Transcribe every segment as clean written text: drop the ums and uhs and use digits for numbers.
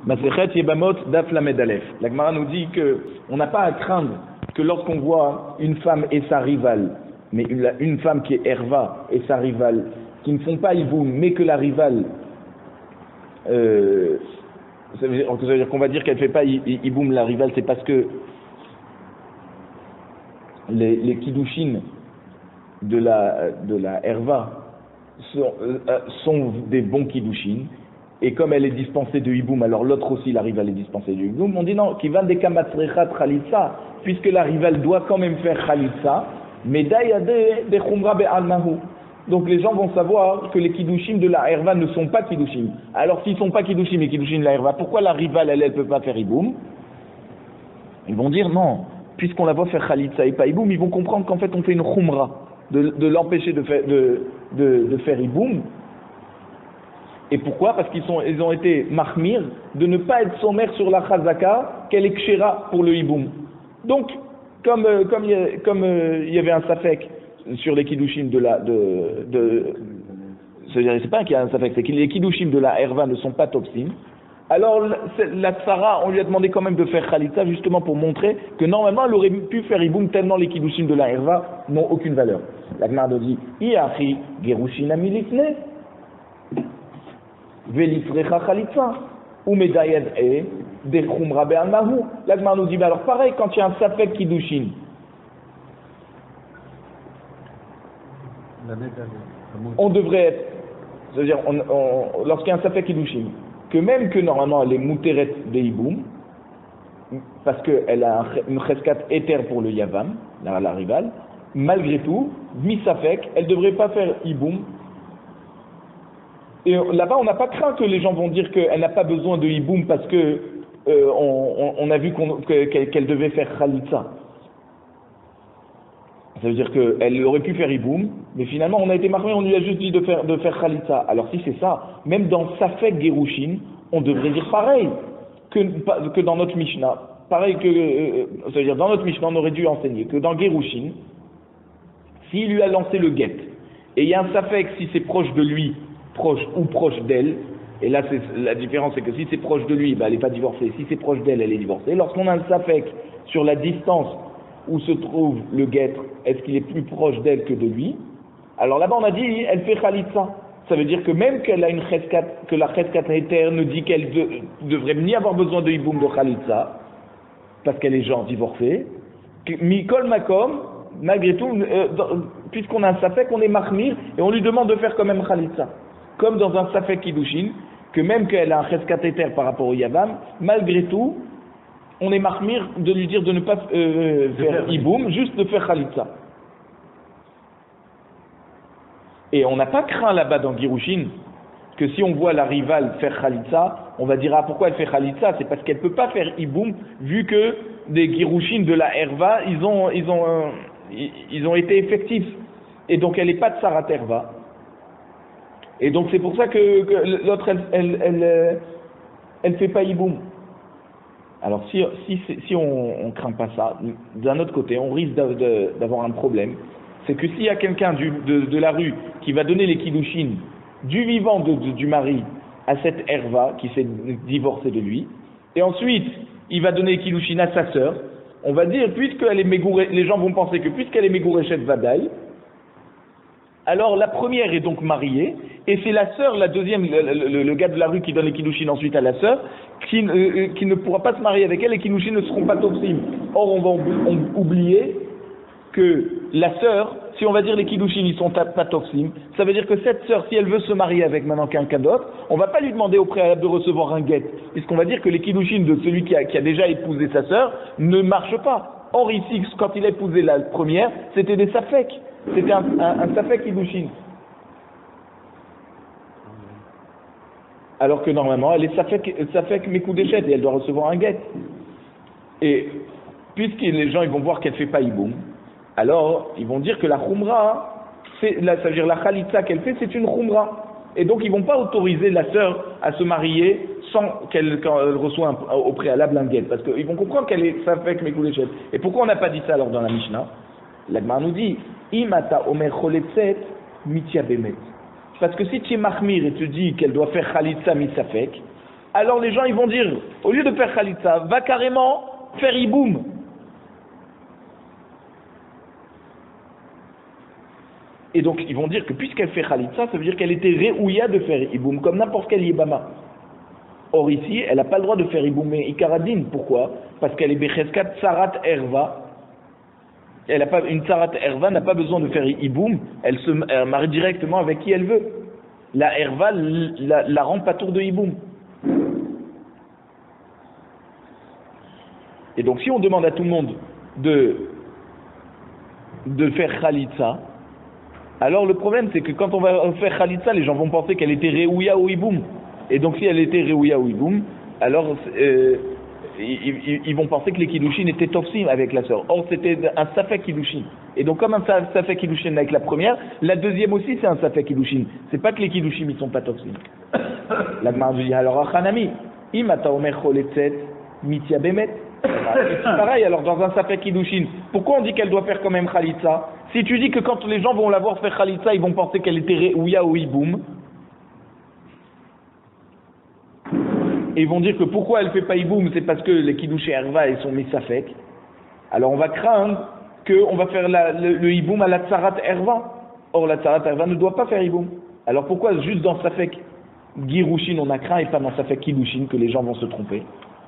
Masechet Yebamot Daf Lamed Aleph. La Gemara nous dit qu'on n'a pas à craindre que lorsqu'on voit une femme et sa rivale, mais une femme qui est Herva et sa rivale, qui ne font pas Iboum, mais que la rivale, ça veut dire qu'on va dire qu'elle ne fait pas Iboum, la rivale, c'est parce que les Kiddushin de la Herva sont des bons Kiddushin. Et comme elle est dispensée de Hiboum, alors l'autre aussi, la rivale, est dispensée de Hiboum. On dit non, qui va des Kamatzrechat Khalitsa, puisque la rivale doit quand même faire Khalitsa, mais d'ailleurs des Khumra Be'almahu. Donc les gens vont savoir que les Kiddushim de la Herva ne sont pas Kiddushim. Alors s'ils ne sont pas Kiddushim et Kiddushim de la Herva, pourquoi la rivale, elle ne peut pas faire Hiboum? Ils vont dire non, puisqu'on la voit faire Khalitsa et pas Hiboum, ils vont comprendre qu'en fait on fait une Khumra, de l'empêcher de faire Hiboum. Et pourquoi? Parce qu'ils ont été mahmir de ne pas être sommaires sur la chazaka qu'elle est kshera pour le hiboum. Donc, comme il y avait un safek sur les kiddushim c'est pas qu'il y a un safek, c'est que les kiddushim de la herva ne sont pas topsim. Alors la tsara, on lui a demandé quand même de faire khalitsa justement pour montrer que normalement elle aurait pu faire hiboum tellement les kiddushim de la herva n'ont aucune valeur. La Gemara dit Iachi gerushin amilifne Velifrecha Khalitsa, ou Medayed E, des Khumra Be'almahu. La Gemara nous dit, alors pareil, quand il y a un Safek Kiddushin, on devrait être, c'est-à-dire, lorsqu'il y a un Safek Kiddushin, que même que normalement elle est Mouteret de Hiboum, parce qu'elle a une Cheskat éther pour le Yavam, la rivale, malgré tout, mi-Safek, elle ne devrait pas faire Hiboum. Et là-bas, on n'a pas craint que les gens vont dire qu'elle n'a pas besoin de hiboum parce que on a vu qu'elle devait faire khalitsa. Ça veut dire qu'elle aurait pu faire hiboum, mais finalement, on a été marqué, on lui a juste dit de faire khalitsa. Alors si c'est ça, même dans Safek Gerushin, on devrait dire pareil que dans notre Mishnah. Pareil ça veut dire dans notre Mishnah, on aurait dû enseigner que dans Gerushin, s'il lui a lancé le guet, et il y a un Safek si c'est proche de lui, proche ou proche d'elle, et là la différence c'est que si c'est proche de lui, elle n'est pas divorcée, si c'est proche d'elle, elle est divorcée. Lorsqu'on a un safek sur la distance où se trouve le guêtre, est-ce qu'il est plus proche d'elle que de lui? Alors là-bas on a dit, elle fait khalitsa. Ça veut dire que même qu'elle a une cheskat, que la cheskat éther nous dit qu'elle devrait ni avoir besoin de hiboum de khalitsa, parce qu'elle est genre divorcée, mikol makom, malgré tout, puisqu'on a un safek, on est mahmir, et on lui demande de faire quand même khalitsa. Comme dans un Safek Kiddushin, que même qu'elle a un cheskat éther par rapport au Yavam, malgré tout, on est mahmir de lui dire de ne pas faire hiboum, juste de faire khalitsa. Et on n'a pas craint là-bas dans Girushin que si on voit la rivale faire khalitsa, on va dire ah pourquoi elle fait khalitsa? C'est parce qu'elle ne peut pas faire hiboum, vu que des Girushin de la Herva, ils ont été effectifs. Et donc elle n'est pas de Sarat Herva. Et donc c'est pour ça que l'autre elle fait pas hiboum. Alors si on craint pas ça, d'un autre côté on risque d'avoir un problème. C'est que s'il y a quelqu'un de la rue qui va donner les kiddushin du vivant du mari à cette herva qui s'est divorcée de lui, et ensuite il va donner les kiddushin à sa sœur, on va dire puisqu'elle est mégourée, les gens vont penser que puisqu'elle est mégourée-chet vadaï, alors la première est donc mariée, et c'est la sœur, la deuxième, le gars de la rue qui donne les kiddushin ensuite à la sœur, qui ne pourra pas se marier avec elle, et les kiddushin ne seront pas topsim. Or on va oublier que la sœur, si on va dire les kiddushin ils sont pas topsim, ça veut dire que cette sœur, si elle veut se marier avec maintenant quelqu'un d'autre, on va pas lui demander au préalable de recevoir un guet, puisqu'on va dire que les kiddushin de celui qui a déjà épousé sa sœur ne marchent pas. Or ici, quand il a épousé la première, c'était des safek. C'était un safek kiddushin. Alors que normalement, elle est safek mekoudeshet et elle doit recevoir un guet. Et puisque les gens ils vont voir qu'elle fait pas hiboum, alors ils vont dire que la khumra, ça veut dire la khalitsa qu'elle fait, c'est une khumra. Et donc ils vont pas autoriser la sœur à se marier sans quand elle reçoit au préalable un guet, parce qu'ils vont comprendre qu'elle est safek mekoudeshet. Et pourquoi on n'a pas dit ça alors dans la Mishnah? La Gemara nous dit Imata omer choletzet mitya bemet. Parce que si tu es mahmir et tu dis qu'elle doit faire khalitsa misafek, alors les gens ils vont dire, au lieu de faire Khalitsa, va carrément faire Iboum. Et donc ils vont dire que puisqu'elle fait Khalitsa, ça veut dire qu'elle était réouïa de faire Iboum, comme n'importe quel Yébama. Or ici, elle n'a pas le droit de faire Iboum et Ikaradine. Pourquoi? Parce qu'elle est Becheskat Tsarat Erva. Elle a pas, une Tsarat Erva n'a pas besoin de faire Iboum, elle se marie directement avec qui elle veut. La Erva la rend pas tour de Iboum. Et donc si on demande à tout le monde de faire Khalitsa, alors le problème c'est que quand on va faire Khalitsa, les gens vont penser qu'elle était Réouïa ou Iboum. Et donc si elle était Réouïa ou Iboum, alors ils vont penser que les Kiddushin étaient Tofsim avec la sœur. Or c'était un Safek Kiddushin. Et donc comme un Safek Kiddushin avec la première, la deuxième aussi c'est un Safek Kiddushin. C'est pas que les Kiddushin ils sont pas Tofsim. La Gemara dit alors Achanami, imata omer choletzet mitia bemet. C'est pareil alors dans un Safek Kiddushin. Pourquoi on dit qu'elle doit faire quand même Khalitsa? Si tu dis que quand les gens vont la voir faire Khalitsa, ils vont penser qu'elle était Réouïa ou Iboum. Et ils vont dire que pourquoi elle fait pas Iboum, c'est parce que les Kiddush et Erva ils sont mis Safek. Alors on va craindre qu'on va faire le Iboum à la Tsarat Erva. Or la Tsarat Erva ne doit pas faire Iboum. Alors pourquoi juste dans Safek Girushin on a craint et pas dans Safek Kiddushin que les gens vont se tromper?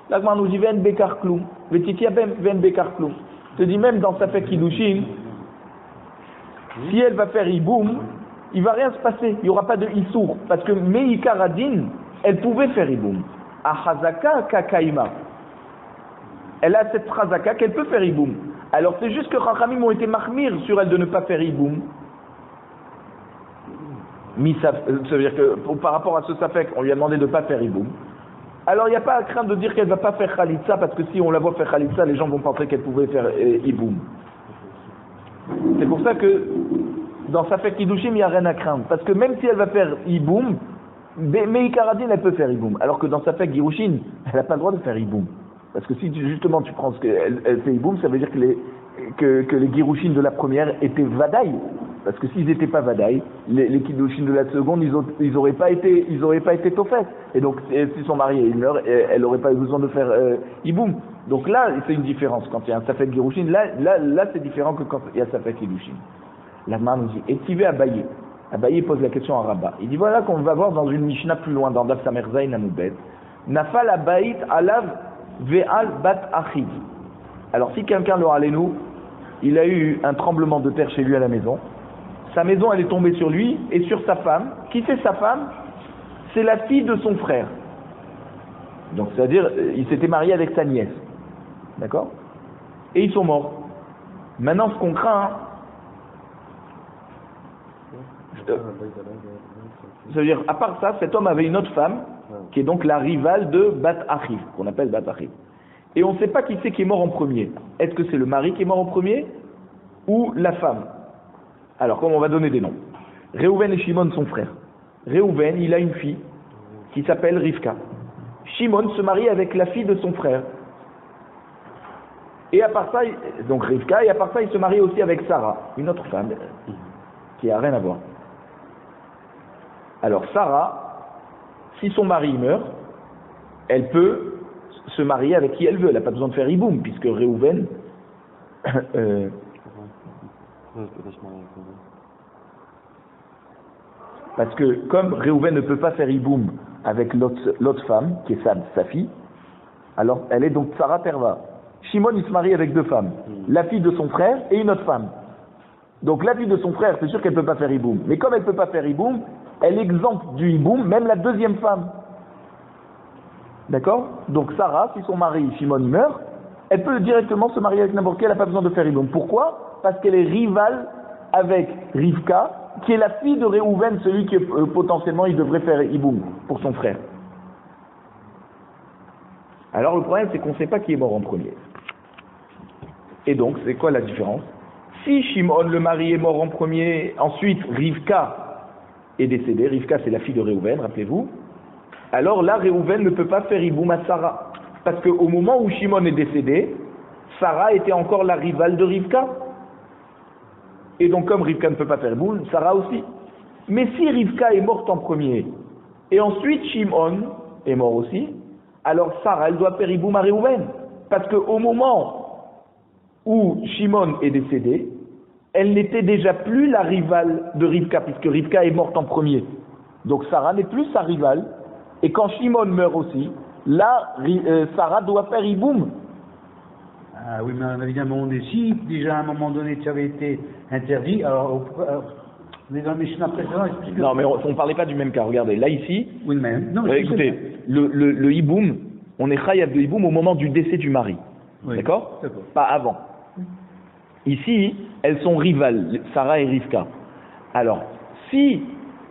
Là nous dit Ven Bekar Kloum. Vetitia Ven Bekar Kloum. Je te dis même dans Safek Kiddushin, si elle va faire Iboum, il va rien se passer. Il n'y aura pas de Issour. Parce que Meikaradin, elle pouvait faire Iboum. Achazaka kakaima. Elle a cette chazaka qu'elle peut faire Iboum. Alors c'est juste que Chachamim ont été mahmir sur elle de ne pas faire Iboum. Ça veut dire que par rapport à ce Safek, on lui a demandé de ne pas faire Iboum. Alors il n'y a pas à craindre de dire qu'elle ne va pas faire Khalitsa, parce que si on la voit faire Khalitsa, les gens vont penser qu'elle pouvait faire Iboum. C'est pour ça que dans Safek Kiddushim, il n'y a rien à craindre. Parce que même si elle va faire Iboum, Meikaradin, elle peut faire Iboum. Alors que dans Safek Girushin, elle n'a pas le droit de faire Iboum. Parce que si justement tu prends ce qu'elle fait Iboum, ça veut dire que les Girushin de la première étaient Vadaï. Parce que s'ils n'étaient pas Vadaï, les Kiddushin de la seconde, ils n'auraient pas été Tofet. Et donc, si son mari il meurt, elle n'aurait pas eu besoin de faire Iboum. Donc là, c'est une différence. Quand il y a un Safek Girushin, là c'est différent que quand il y a Safek Kiddushin. La Gemara nous dit, et Tivé Abaye. Abaye pose la question à Rabat. Il dit, voilà qu'on va voir dans une Mishnah plus loin, dans Daf Samer Zayin Amoubet. Nafal Abayit Alav Ve'al Bat Achiv. Alors si quelqu'un le râlait-nous, il a eu un tremblement de terre chez lui à la maison. Sa maison, elle est tombée sur lui et sur sa femme. Qui c'est sa femme? C'est la fille de son frère. Donc, c'est-à-dire, il s'était marié avec sa nièce. D'accord? Et ils sont morts. Maintenant, ce qu'on craint, ça veut dire, à part ça, cet homme avait une autre femme, qui est donc la rivale de Bat Achiv, qu'on appelle Bat Achiv. Et on ne sait pas qui c'est qui est mort en premier. Est-ce que c'est le mari qui est mort en premier ou la femme? Alors, comme on va donner des noms. Réhouven et Shimon, son frère. Réhouven, il a une fille qui s'appelle Rivka. Shimon se marie avec la fille de son frère. Et à part ça, donc Rivka, et à part ça, il se marie aussi avec Sarah, une autre femme, qui n'a rien à voir. Alors, Sarah, si son mari meurt, elle peut se marier avec qui elle veut. Elle n'a pas besoin de faire Iboum, puisque Réhouven... parce que comme Réhouven ne peut pas faire Iboum avec l'autre femme, qui est sa fille, alors elle est donc Sarah Terva. Shimon, il se marie avec deux femmes, la fille de son frère et une autre femme. Donc la fille de son frère, c'est sûr qu'elle ne peut pas faire Iboum. Mais comme elle ne peut pas faire Iboum, elle exempte du Iboum même la deuxième femme. D'accord? Donc Sarah, si son mari Shimon meurt, elle peut directement se marier avec n'importe qui, elle n'a pas besoin de faire Iboum. Pourquoi? Parce qu'elle est rivale avec Rivka, qui est la fille de Réhouven, celui qui potentiellement il devrait faire Iboum pour son frère. Alors le problème c'est qu'on ne sait pas qui est mort en premier. Et donc c'est quoi la différence? Si Shimon le mari est mort en premier, ensuite Rivka est décédée, Rivka c'est la fille de Réhouven, rappelez-vous, alors là Réhouven ne peut pas faire Iboum à Sarah. Parce qu'au moment où Shimon est décédé, Sarah était encore la rivale de Rivka. Et donc comme Rivka ne peut pas faire Iboum, Sarah aussi. Mais si Rivka est morte en premier, et ensuite Shimon est mort aussi, alors Sarah, elle doit faire Iboum à Réhouven. Parce qu'au moment où Shimon est décédé, elle n'était déjà plus la rivale de Rivka, puisque Rivka est morte en premier. Donc Sarah n'est plus sa rivale. Et quand Shimon meurt aussi, là, Sarah doit faire Iboum. Ah oui, mais évidemment, si déjà à un moment donné tu avais été interdit, alors on est dans le Mishnah précédent, explique. Non, mais on ne parlait pas du même cas. Regardez, là ici, oui, mais non, écoutez, le Iboum, on est chayav de Iboum au moment du décès du mari. Oui, d'accord. Pas avant. Ici, elles sont rivales, Sarah et Rivka. Alors, si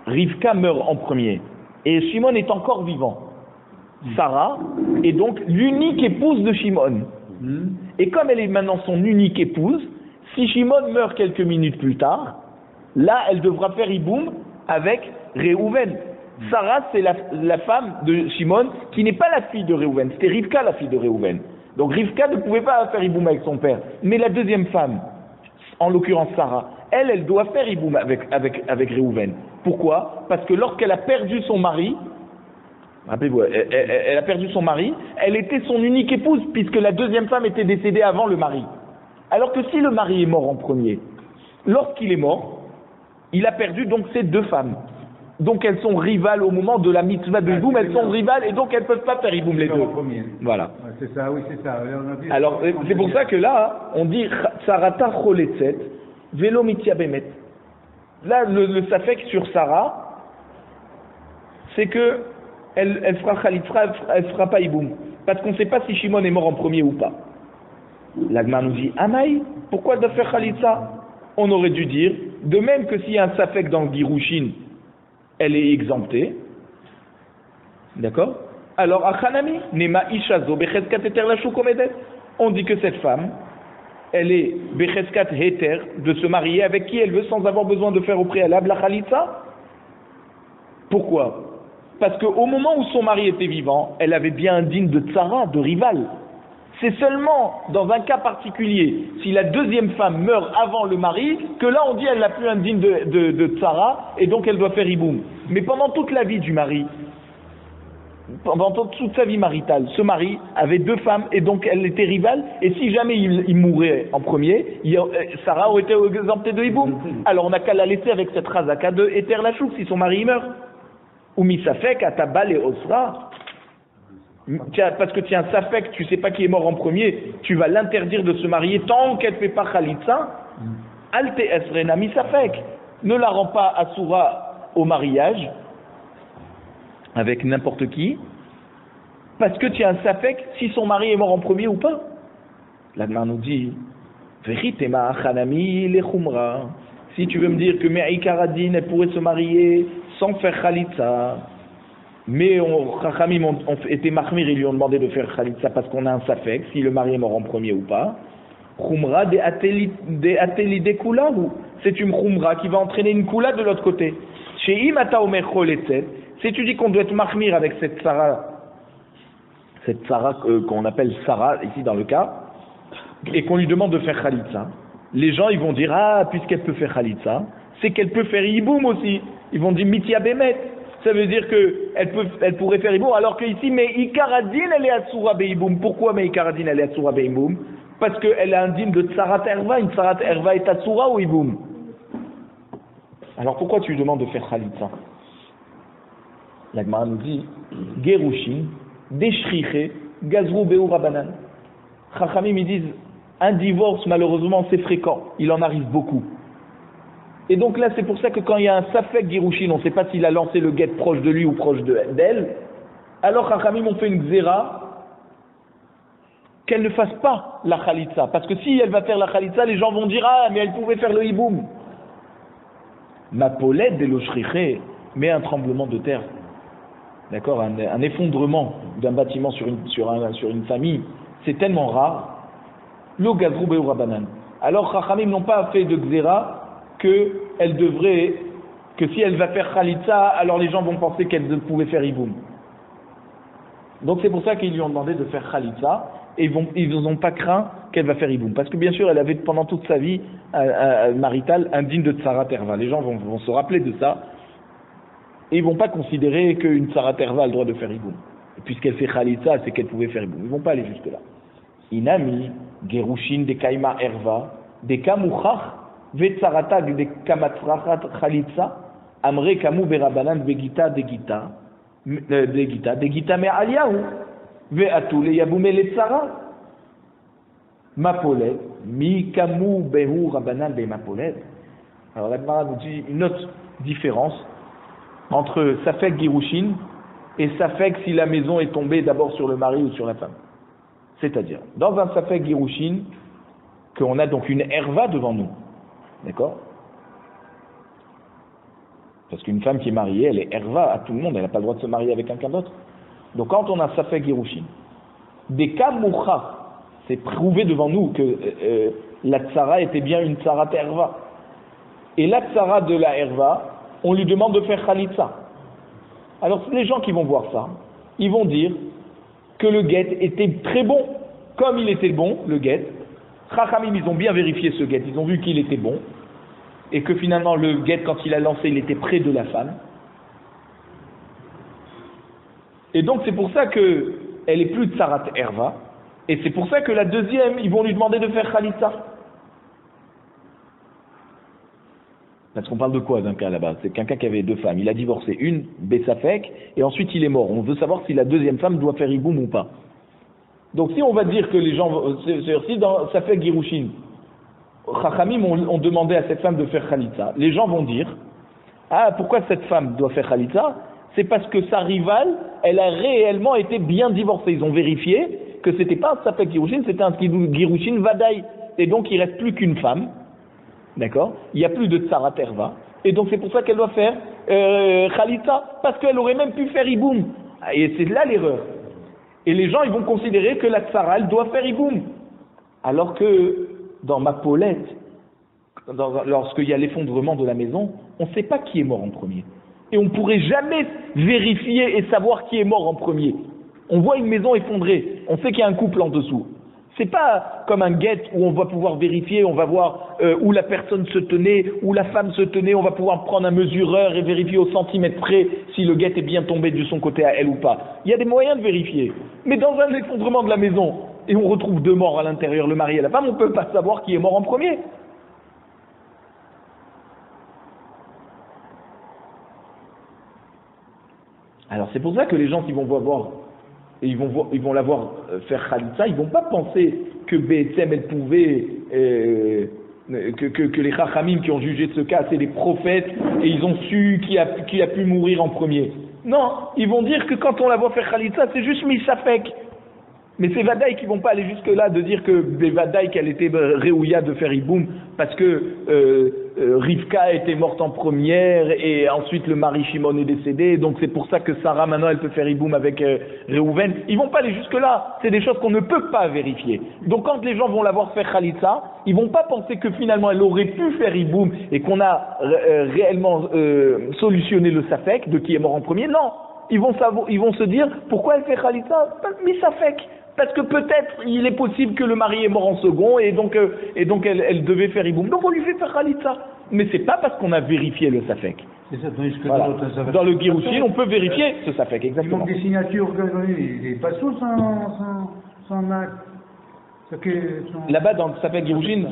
Rivka meurt en premier et Shimon est encore vivant, Sarah est donc l'unique épouse de Shimon. Et comme elle est maintenant son unique épouse, si Shimon meurt quelques minutes plus tard, là, elle devra faire Iboum avec Réhouven. Sarah, c'est la femme de Shimon, qui n'est pas la fille de Réhouven. C'était Rivka, la fille de Réhouven. Donc Rivka ne pouvait pas faire Iboum avec son père. Mais la deuxième femme, en l'occurrence Sarah, elle doit faire Iboum avec Réhouven. Pourquoi? Parce que lorsqu'elle a perdu son mari, rappelez-vous, elle a perdu son mari, elle était son unique épouse, puisque la deuxième femme était décédée avant le mari. Alors que si le mari est mort en premier, lorsqu'il est mort, il a perdu donc ses deux femmes. Donc elles sont rivales au moment de la mitzvah de Iboum, elles sont rivales et donc elles ne peuvent pas faire Iboum les deux. Voilà. C'est ça, oui, c'est ça. Alors c'est pour ça que là, on dit Sarata choletzet, velo mitia bemet. Là, le safek sur Sarah, c'est que elle fera Khalitza, elle fera pas Iboum. Parce qu'on ne sait pas si Shimon est mort en premier ou pas. L'Agma nous dit Amaï, pourquoi de faire Khalitza? On aurait dû dire, de même que s'il y a un safek dans le Girushin, elle est exemptée. D'accord? Alors, Achanami, Nema Ishazo, Becheskat Heter Lashuk Omedet. On dit que cette femme, elle est Becheskat Heter, de se marier avec qui elle veut sans avoir besoin de faire au préalable la Khalitza. Pourquoi? Parce qu'au moment où son mari était vivant, elle avait bien un digne de tsara, de rival. C'est seulement dans un cas particulier, si la deuxième femme meurt avant le mari, que là on dit elle n'a plus un digne de tsara, et donc elle doit faire Iboum. Mais pendant toute la vie du mari, pendant toute sa vie maritale, ce mari avait deux femmes, et donc elle était rivale, et si jamais il mourait en premier, Sarah aurait été exemptée de Iboum. Alors on n'a qu'à la laisser avec cette razaka de Eter Lachouk, si son mari meurt. Ou misafek atabal et osra. Parce que tu as un safek, tu ne sais pas qui est mort en premier, tu vas l'interdire de se marier tant qu'elle ne fait pas khalitza. Alte esrena misafek. Ne la rend pas asura au mariage avec n'importe qui, parce que tu as un safek si son mari est mort en premier ou pas. L'Agma nous dit Veritema achanami le khumra. Si tu veux me dire que Me'ikaradine, elle pourrait se marier sans faire khalitza, mais Chachamim ont été mahmir, ils lui ont demandé de faire khalitza parce qu'on a un safek, si le mari est mort en premier ou pas. Khumra de ateli de kula, c'est une khumra qui va entraîner une kula de l'autre côté. Chez Imata Omer Choletzet, si tu dis qu'on doit être mahmir avec cette Sarah qu'on appelle Sarah ici dans le cas, et qu'on lui demande de faire khalitza, les gens ils vont dire puisqu'elle peut faire khalitza, c'est qu'elle peut faire Iboum aussi. Ils vont dire mitia bemet. Ça veut dire qu'elle pourrait faire Iboum, alors qu'ici, mais Ikaradine, elle est Atsura Beiboum. Pourquoi mais Ikaradine, elle est Atsura Beiboum? Parce qu'elle a un dîme de Tsarat Erva. Une Tsarat Erva est Atsura ou Iboum? Alors pourquoi tu lui demandes de faire Khalitza? La Gemara nous dit Gerushin, Deshriche, Gazrou Beu Rabanan. Chachamim, ils disent un divorce, malheureusement, c'est fréquent. Il en arrive beaucoup. Et donc là, c'est pour ça que quand il y a un Safek Girushin, on ne sait pas s'il a lancé le guet proche de lui ou proche d'elle, alors Chachamim ont fait une xéra qu'elle ne fasse pas la Khalitza. Parce que si elle va faire la Khalitza, les gens vont dire mais elle pouvait faire le Hiboum. Ma polette de l'Oshriché, mais un tremblement de terre. D'accord, un effondrement d'un bâtiment sur une famille, c'est tellement rare. Lo Gazrou Beu Rabanan. Alors Chachamim n'ont pas fait de xéra que si elle va faire Khalitza, alors les gens vont penser qu'elle pouvait faire Iboum. Donc c'est pour ça qu'ils lui ont demandé de faire Khalitza, et ils n'ont pas craint qu'elle va faire Iboum. Parce que bien sûr, elle avait pendant toute sa vie maritale un digne de Tsarat Erva. Les gens vont se rappeler de ça, et ils ne vont pas considérer qu'une Tsarat Erva a le droit de faire Iboum. puisqu'elle fait Khalitsa, c'est qu'elle pouvait faire Iboum. Ils ne vont pas aller jusque-là. Inami, Gerushin, de Kaima Erva, de Kamuchach, Vetsaratag, de Kamatrachat Khalitsa, Amre Kamu Berabanan, Begita, de Gita, de Gita Me'aliahu, Ve'atule Yaboumé Letzara, Mapolet, Mi Kamu Behu Rabanan, Be Mapolet. Alors la Gemara nous dit une autre différence entre Safek Girushin et Safek si la maison est tombée d'abord sur le mari ou sur la femme. C'est-à-dire, dans un Safek Girushin, qu'on a donc une herva devant nous, d'accord? Parce qu'une femme qui est mariée, elle est herva à tout le monde, elle n'a pas le droit de se marier avec quelqu'un d'autre. Donc quand on a Safek Girushin, des cas moucha, c'est prouvé devant nous que la tsara était bien une tsarat herva. Et la tsara de la herva, on lui demande de faire khalitsa. Alors les gens qui vont voir ça, ils vont dire que le guet était très bon. Comme il était bon, le guet, Chachamim, ils ont bien vérifié ce guet, ils ont vu qu'il était bon, et que finalement le guet, quand il a lancé, il était près de la femme. Et donc c'est pour ça qu'elle est plus tsarat herva, et c'est pour ça que la deuxième, ils vont lui demander de faire khalitsa. Parce qu'on parle de quoi d'un cas là-bas? C'est quelqu'un qui avait deux femmes. Il a divorcé une, Bessafek, et ensuite il est mort. On veut savoir si la deuxième femme doit faire Iboum ou pas. Donc si on va dire que les gens... Si dans Safek Girushin, Chachamim ont demandé à cette femme de faire Khalitsa, les gens vont dire, ah, pourquoi cette femme doit faire Khalitsa? C'est parce que sa rivale, elle a réellement été bien divorcée. Ils ont vérifié que c'était pas un Safek Girushin, c'était un Girushin Vadaï. Et donc il reste plus qu'une femme. D'accord? Il n'y a plus de Tsarat Erva. Et donc c'est pour ça qu'elle doit faire Khalitsa, parce qu'elle aurait même pu faire Iboum. Et c'est là l'erreur. Et les gens, ils vont considérer que la Tsara, elle doit faire Iboum. Alors que dans ma Paulette, lorsqu'il y a l'effondrement de la maison, on ne sait pas qui est mort en premier. Et on ne pourrait jamais vérifier et savoir qui est mort en premier. On voit une maison effondrée, on sait qu'il y a un couple en dessous. C'est pas comme un guet où on va pouvoir vérifier, on va voir où la personne se tenait, où la femme se tenait, on va pouvoir prendre un mesureur et vérifier au centimètre près si le guet est bien tombé de son côté à elle ou pas. Il y a des moyens de vérifier. Mais dans un effondrement de la maison, et on retrouve deux morts à l'intérieur, le mari et la femme, on ne peut pas savoir qui est mort en premier. Alors c'est pour ça que les gens qui vont voir et ils vont la voir faire Khalitsa, ils vont pas penser que BSM elle pouvait que les Chachamim qui ont jugé ce cas c'est des prophètes et ils ont su qui a pu mourir en premier. Non, ils vont dire que quand on la voit faire Khalitsa, c'est juste Mishafek. Mais c'est Vadaï qui vont pas aller jusque là de dire que Vadaï qu'elle était réouïa de faire Iboum parce que Rivka était morte en première et ensuite le mari Shimon est décédé, donc c'est pour ça que Sarah maintenant elle peut faire Iboum avec Réhouven. Ils vont pas aller jusque là, c'est des choses qu'on ne peut pas vérifier. Donc quand les gens vont la voir faire Khalitsa, ils vont pas penser que finalement elle aurait pu faire Iboum et qu'on a réellement solutionné le Safek de qui est mort en premier. Non, ils vont se dire pourquoi elle fait Khalitsa, mais Safek. Parce que peut-être il est possible que le mari est mort en second et donc elle devait faire Iboum. Donc on lui fait faire Khalitsa. Mais c'est pas parce qu'on a vérifié le Safek. C'est ça, tandis que voilà. Dans le Girushin, on peut vérifier ce Safek, exactement. Donc des signatures, il n'est pas sous sans acte. Là-bas, dans le Safek Girushin,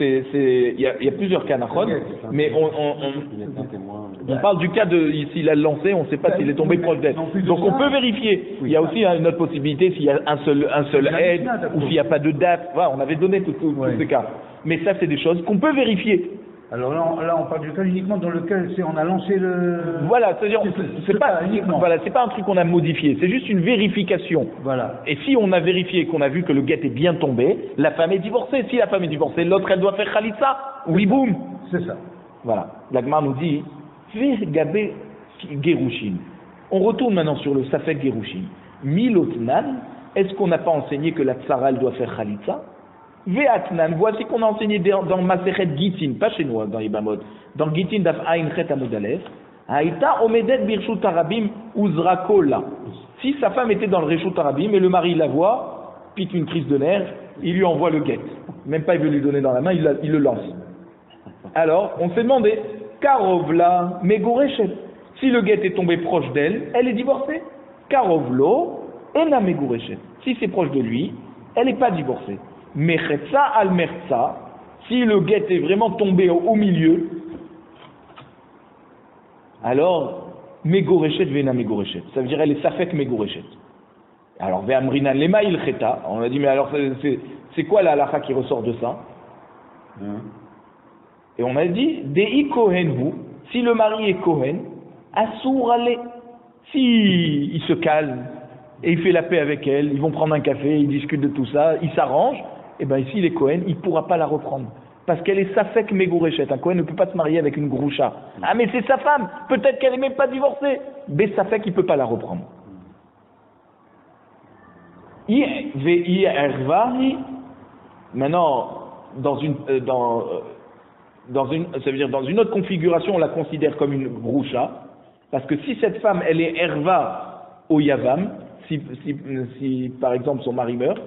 il y a plusieurs cas nachon, mais on parle du cas de s'il a lancé, on ne sait pas s'il est tombé proche d'elle. Donc on peut vérifier. Il y a aussi une autre possibilité s'il y a un seul aide ou s'il n'y a pas de date. Voilà, on avait donné tous ces cas. Mais ça, c'est des choses qu'on peut vérifier. Alors là, on parle du cas uniquement dans lequel on a lancé le... Voilà, c'est-à-dire, c'est pas un truc qu'on a modifié, c'est juste une vérification. Voilà. Et si on a vérifié qu'on a vu que le guet est bien tombé, la femme est divorcée. Si la femme est divorcée, l'autre, elle doit faire Khalitsa. Oui, boum. C'est ça. Voilà. La Gemara nous dit, Gabé Gerushin. On retourne maintenant sur le Safek Gerushin. Milotnan, est-ce qu'on n'a pas enseigné que la Tsara, elle doit faire Khalitsa? Ve'atnan, voici qu'on a enseigné dans Masechet Gitin, pas chez nous, dans Ibamot, dans Gitin daf Ain Chet Amud Aleph, Haïta Omedet Birshut Arabim Uzrakola. Si sa femme était dans le Reshut Arabim et le mari la voit, pique une crise de nerfs, il lui envoie le guet. Même pas il veut lui donner dans la main, il le lance. Alors, on s'est demandé, Karovla Megoreshet. Si le guet est tombé proche d'elle, elle est divorcée. Karovlo, ena megureshet. Si c'est proche de lui, elle n'est pas divorcée. Mechetza al mertza, si le guet est vraiment tombé au milieu, alors megureshet vena megureshet. Ça veut dire elle est safek megureshet. Alors ve'amrinan lema il cheta. On a dit mais alors c'est quoi la halakha qui ressort de ça? Et on a dit dei kohen hu. Si le mari est kohen, assour ale. Si il se calme et il fait la paix avec elle, ils vont prendre un café, ils discutent de tout ça, ils s'arrangent, et bien ici les Kohen, il ne pourra pas la reprendre. Parce qu'elle est safek megureshet. Un Kohen ne peut pas se marier avec une groucha. Ah mais c'est sa femme, peut-être qu'elle n'est même pas divorcée. Mais safek, il ne peut pas la reprendre. Maintenant, ça veut dire dans une autre configuration, on la considère comme une groucha. Parce que si cette femme, elle est erva au yavam, si par exemple son mari meurt,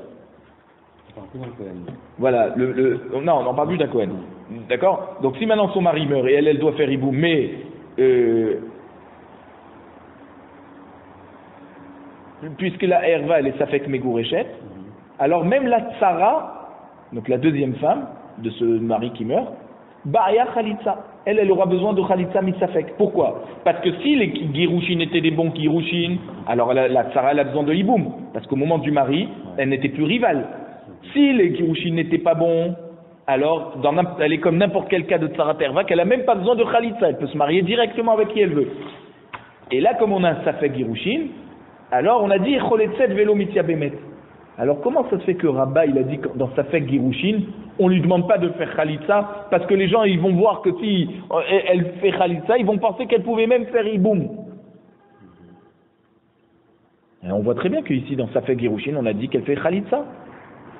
voilà, non, on n'en parle plus d'un Kohen, d'accord? Donc si maintenant son mari meurt et elle doit faire hibou, mais puisque la erva elle est safek megureshet, alors même la tsara, donc la deuxième femme de ce mari qui meurt, ba'ya khalitza. Elle aura besoin de khalitza misafek. Pourquoi? Parce que si les girushin étaient des bons girushin, alors la tsara elle a besoin de hiboum. Parce qu'au moment du mari, elle n'était plus rivale. Si les girushin n'étaient pas bons, alors elle est comme n'importe quel cas de tsara terva, qu'elle n'a même pas besoin de khalitza. Elle peut se marier directement avec qui elle veut. Et là, comme on a un safek girushin, alors on a dit choletset velo mitzia bemet. Alors comment ça se fait que Rabba il a dit que dans safek girushin, on lui demande pas de faire khalitza parce que les gens ils vont voir que si elle fait khalitza, ils vont penser qu'elle pouvait même faire hiboum. Et on voit très bien qu'ici dans safek girushin, on a dit qu'elle fait khalitza.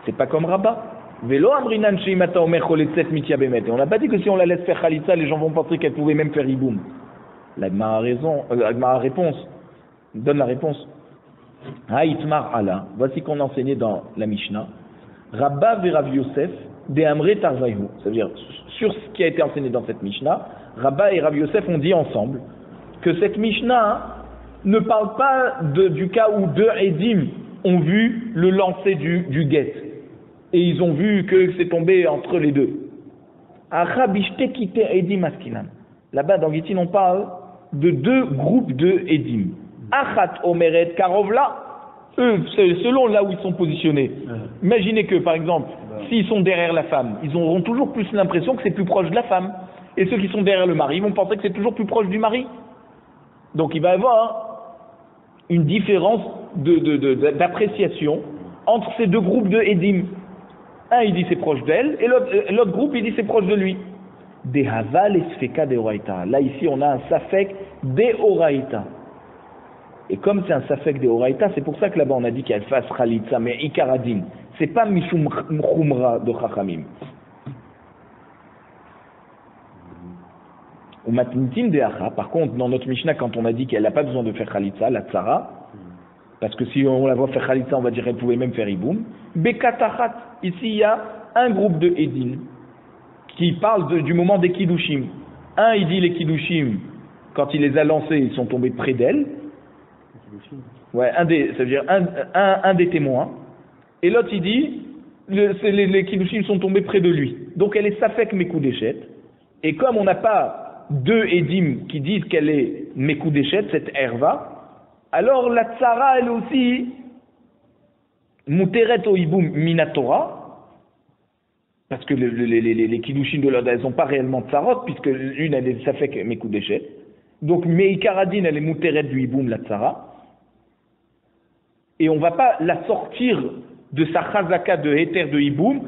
C'est pas comme Rabba. Velo amrinan sheimata omer choletset mitzia bemet. Et on n'a pas dit que si on la laisse faire khalitza, les gens vont penser qu'elle pouvait même faire hiboum. La Gemara a raison, la Gemara a réponse. Donne la réponse. Haïtmar Allah, voici qu'on enseignait dans la Mishnah. Rabba ve Rav Yosef de Amre Tarvayu. C'est-à-dire, sur ce qui a été enseigné dans cette Mishnah, Rabba et Rav Yosef ont dit ensemble que cette Mishnah ne parle pas du cas où deux Edim ont vu le lancer du guet. Et ils ont vu que c'est tombé entre les deux. Là-bas, dans Gittin, on parle de deux groupes de Edim. Achat omeret karovla, eux, selon là où ils sont positionnés. Imaginez que, par exemple, s'ils sont derrière la femme, ils auront toujours plus l'impression que c'est plus proche de la femme. Et ceux qui sont derrière le mari, ils vont penser que c'est toujours plus proche du mari. Donc il va y avoir une différence d'appréciation entre ces deux groupes de Edim. Un, il dit c'est proche d'elle, et l'autre groupe, il dit c'est proche de lui. Dehava lesfeka de oraita. Là, ici, on a un safek de oraita. Et comme c'est un safek de oraita, c'est pour ça que là-bas on a dit qu'elle fasse khalitza, mais ikaradin. C'est pas mishum khumra de chachamim. Ou matnitin de acha. Par contre, dans notre Mishnah, quand on a dit qu'elle n'a pas besoin de faire khalitza, la tsara, parce que si on la voit faire khalitza, on va dire qu'elle pouvait même faire iboum. Bekatachat. Ici, il y a un groupe de Edin qui parle du moment des kiddushim. Un, il dit les kiddushim, quand il les a lancés, ils sont tombés près d'elle. Ouais, ça veut dire un des témoins. Et l'autre, il dit, les kiddushim sont tombés près de lui. Donc elle est safek mekoudeshet. Et comme on n'a pas deux Edim qui disent qu'elle est mekoudeshet, cette erva, alors la tsara, elle aussi, muteret o iboum minatora, parce que les kiddushim de l'autre, elles n'ont pas réellement tsarot, puisque l'une, elle est safek mekoudeshet. Donc meikaradin, elle est muteret du iboum la tsara. Et on ne va pas la sortir de sa chazaka de héter de hiboum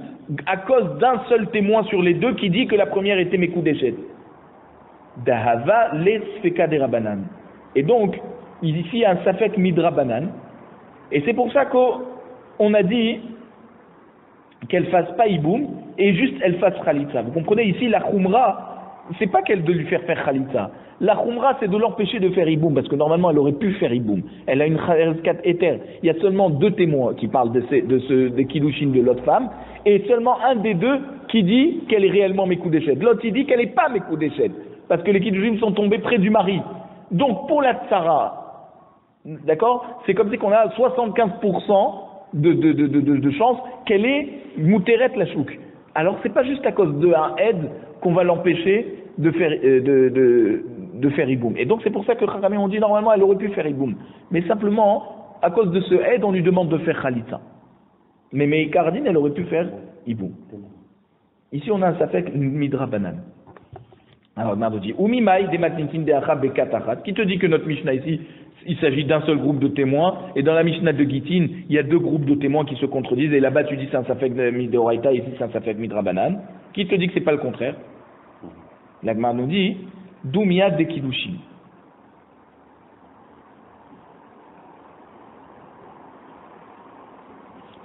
à cause d'un seul témoin sur les deux qui dit que la première était mekoudeshet. Dahava les sfeka de rabanan. Et donc, ici, il y a un safek midrabanan. Et c'est pour ça qu'on a dit qu'elle fasse pas hiboum et juste elle fasse khalitza. Vous comprenez ici, la khumra, c'est pas qu'elle de lui faire khalitza. La khumra, c'est de l'empêcher de faire hiboum, parce que normalement, elle aurait pu faire hiboum. Elle a une khazkat éther. Il y a seulement deux témoins qui parlent des kiddushin de l'autre femme, et seulement un des deux qui dit qu'elle est réellement mekoudeshet. L'autre, il dit qu'elle n'est pas mekoudeshet, parce que les kiddushin sont tombés près du mari. Donc, pour la tsara, D'accord? C'est comme si qu'on a 75% de chance qu'elle est mouteret la chouk. Alors c'est pas juste à cause d'un aide qu'on va l'empêcher de faire iboum. Et donc c'est pour ça que Chachamim ont dit normalement elle aurait pu faire iboum. Mais simplement, à cause de ce aide, on lui demande de faire khalitza. Mais Meikardine, elle aurait pu faire iboum. Ici on a un safek midra banan. Alors Mardo dit Umimai de matnintin de achab bekatachat. Qui te dit que notre Mishnah ici, il s'agit d'un seul groupe de témoins, et dans la Mishnah de Gittin, il y a deux groupes de témoins qui se contredisent, et là-bas tu dis c'est un safek de Oraita, ici c'est un safek midra banan. Qui te dit que c'est pas le contraire? L'Agmar nous dit Doumia de Kiddushin.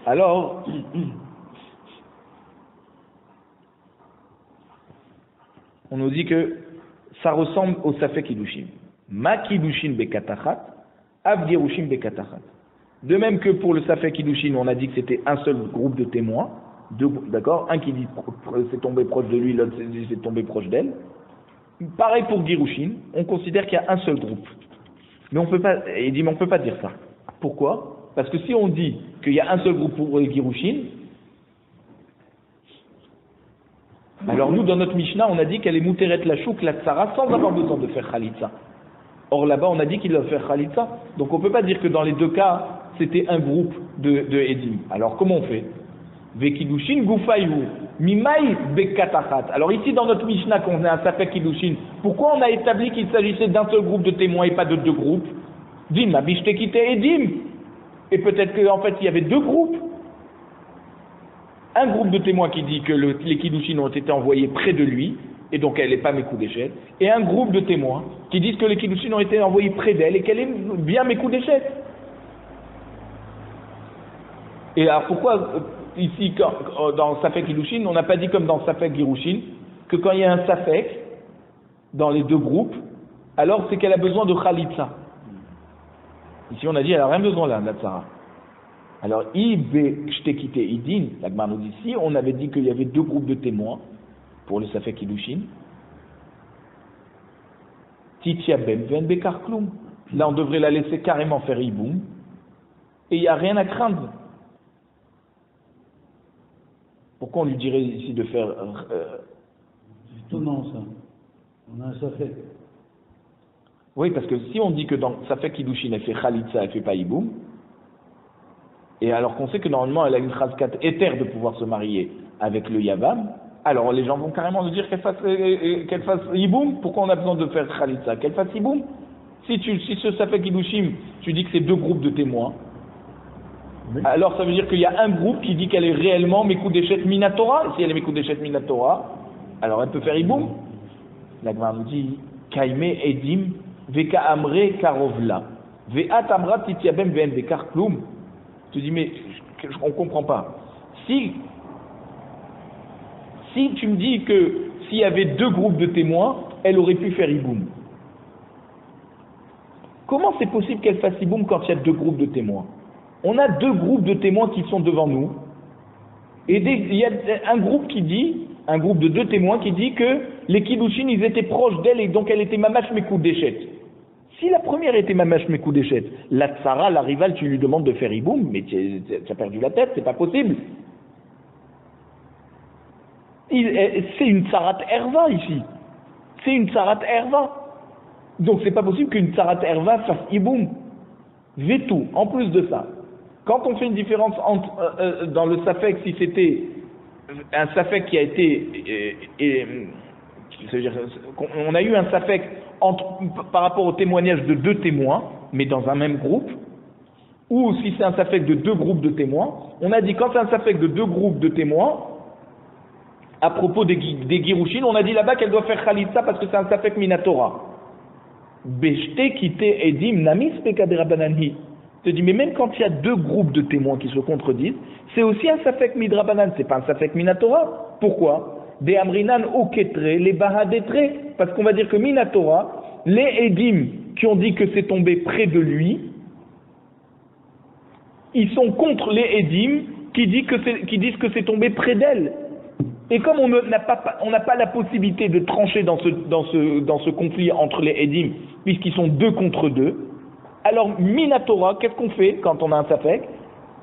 Alors, on nous dit que ça ressemble au Safek Kiddushin. Ma Kiddushin bekatachat, Av Gerushin bekatachat. De même que pour le Safek Kiddushin, on a dit que c'était un seul groupe de témoins, d'accord? Un qui dit c'est tombé proche de lui, l'autre dit c'est tombé proche d'elle. Pareil pour Gerushin, on considère qu'il y a un seul groupe. Mais on peut pas, il dit mais on peut pas dire ça. Pourquoi? Parce que si on dit qu'il y a un seul groupe pour Gerushin, alors nous, dans notre Mishnah, on a dit qu'elle est mouteret la chouk, la tsara, sans avoir besoin de faire khalitza. Or là-bas, on a dit qu'il doit faire khalitza. Donc on ne peut pas dire que dans les deux cas, c'était un groupe de Edim. Alors comment on fait? Vekidushin gufayhu, mimai bekatachat. Alors ici, dans notre Mishnah, qu'on a un safek kidushin, pourquoi on a établi qu'il s'agissait d'un seul groupe de témoins et pas de deux groupes? Dim, abishtekite Edim. Et peut-être qu'en fait, il y avait deux groupes. Un groupe de témoins qui dit que les Kiddushin ont été envoyés près de lui, et donc elle n'est pas Mekoudeshet, et un groupe de témoins qui disent que les Kiddushin ont été envoyés près d'elle, et qu'elle est bien Mekoudeshet. Et alors pourquoi, ici, dans Safek Kiddushin, on n'a pas dit comme dans Safek Girushin, que quand il y a un Safek, dans les deux groupes, alors c'est qu'elle a besoin de Khalitza. Ici on a dit, elle n'a rien besoin là, la Tzara. Alors, l'Agmar nous dit ici, on avait dit qu'il y avait deux groupes de témoins pour le Safek Kiddushin. Là, on devrait la laisser carrément faire Iboum. Et il n'y a rien à craindre. Pourquoi on lui dirait ici de faire. C'est étonnant ça. On a un Safek. Oui, parce que si on dit que dans Safek Kiddushin, elle fait Khalitza, elle ne fait pas Iboum. Et alors qu'on sait que normalement elle a une chazkat éther de pouvoir se marier avec le Yavam, alors les gens vont carrément nous dire qu'elle fasse Iboum. Pourquoi on a besoin de faire Khalitza? Qu'elle fasse Iboum. Si ce Safek Kiddushim, tu dis que c'est deux groupes de témoins, oui. Alors ça veut dire qu'il y a un groupe qui dit qu'elle est réellement Mekoudeshet Minatora, et si elle est Mekoudeshet Minatora, alors elle peut faire Iboum. La Gemara nous dit Kaime Edim Veka Amre Karovla Ve'at Amra Titiabem Ve'en Vekar Klum. Tu dis, mais on ne comprend pas. Si tu me dis que s'il y avait deux groupes de témoins, elle aurait pu faire Iboum. Comment c'est possible qu'elle fasse Iboum quand il y a deux groupes de témoins? On a deux groupes de témoins qui sont devant nous. Et il y a un groupe de deux témoins qui dit que les Kiddushin, ils étaient proches d'elle et donc elle était Mamash Mekoudeshet. Si la première était Mamash Mekoudeshet, la Tsara, la rivale, tu lui demandes de faire Iboum, mais tu as perdu la tête, c'est pas possible. C'est une Tsarat Erva ici. C'est une Tsarat Erva. Donc c'est pas possible qu'une Tsarat Erva fasse Iboum. Vetou, en plus de ça. Quand on fait une différence entre, dans le Safek, si c'était un Safek qui a été. C'est-à-dire, on a eu un Safek par rapport au témoignage de deux témoins, mais dans un même groupe, ou si c'est un Safek de deux groupes de témoins, on a dit quand c'est un Safek de deux groupes de témoins, à propos des Girushin, on a dit là-bas qu'elle doit faire Khalitza parce que c'est un Safek Minatora. Beshte kite edim namis pekaderabananhi. Je te dis, mais même quand il y a deux groupes de témoins qui se contredisent, c'est aussi un Safek Midrabanan, c'est pas un Safek Minatora. Pourquoi? Des Amrinan au Ketre, les Bahadetre, parce qu'on va dire que Minatora, les Edim qui ont dit que c'est tombé près de lui, ils sont contre les Edim qui disent que c'est tombé près d'elle. Et comme on n'a pas la possibilité de trancher dans ce conflit entre les Edim, puisqu'ils sont deux contre deux, Alors, Minatora, qu'est-ce qu'on fait quand on a un Safek?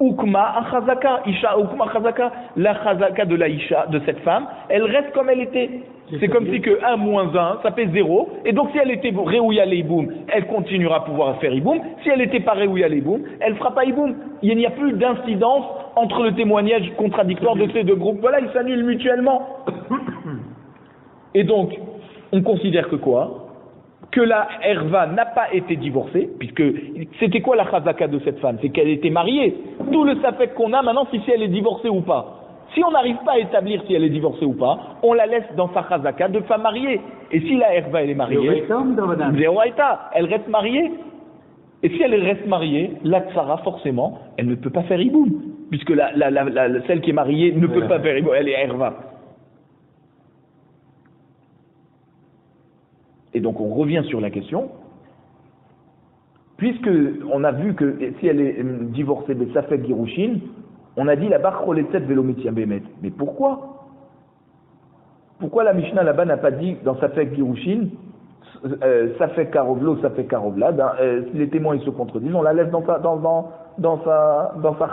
Ukma achazaka, Isha Ukma achazaka, la chazaka de la Isha, de cette femme, elle reste comme elle était. C'est comme si que 1 moins 1, ça fait 0. Et donc si elle était réouya leiboum, elle continuera à pouvoir faire iboum. Si elle n'était pas réouya leiboum, elle ne fera pas iboum. Il n'y a plus d'incidence entre le témoignage contradictoire de ces deux groupes. Voilà, ils s'annulent mutuellement. Et donc, on considère que quoi? Que la Herva n'a pas été divorcée, puisque c'était quoi la chazaka de cette femme? C'est qu'elle était mariée. Tout le safek qu'on a maintenant, si elle est divorcée ou pas. Si on n'arrive pas à établir si elle est divorcée ou pas, on la laisse dans sa chazaka de femme mariée. Et si la Herva elle est mariée, elle reste mariée. Et si elle reste mariée, la tsara forcément, elle ne peut pas faire iboum, puisque celle qui est mariée ne peut pas faire iboum, elle est Herva. Et donc on revient sur la question, puisque on a vu que si elle est divorcée de Safek Girushin, on a dit la Bachroletzet Velometia Bemet. Mais pourquoi? Pourquoi la Mishnah là-bas n'a pas dit dans Safek Girushin, Safek Karovlo, Safek Karovla, si les témoins ils se contredisent, on la laisse dans sa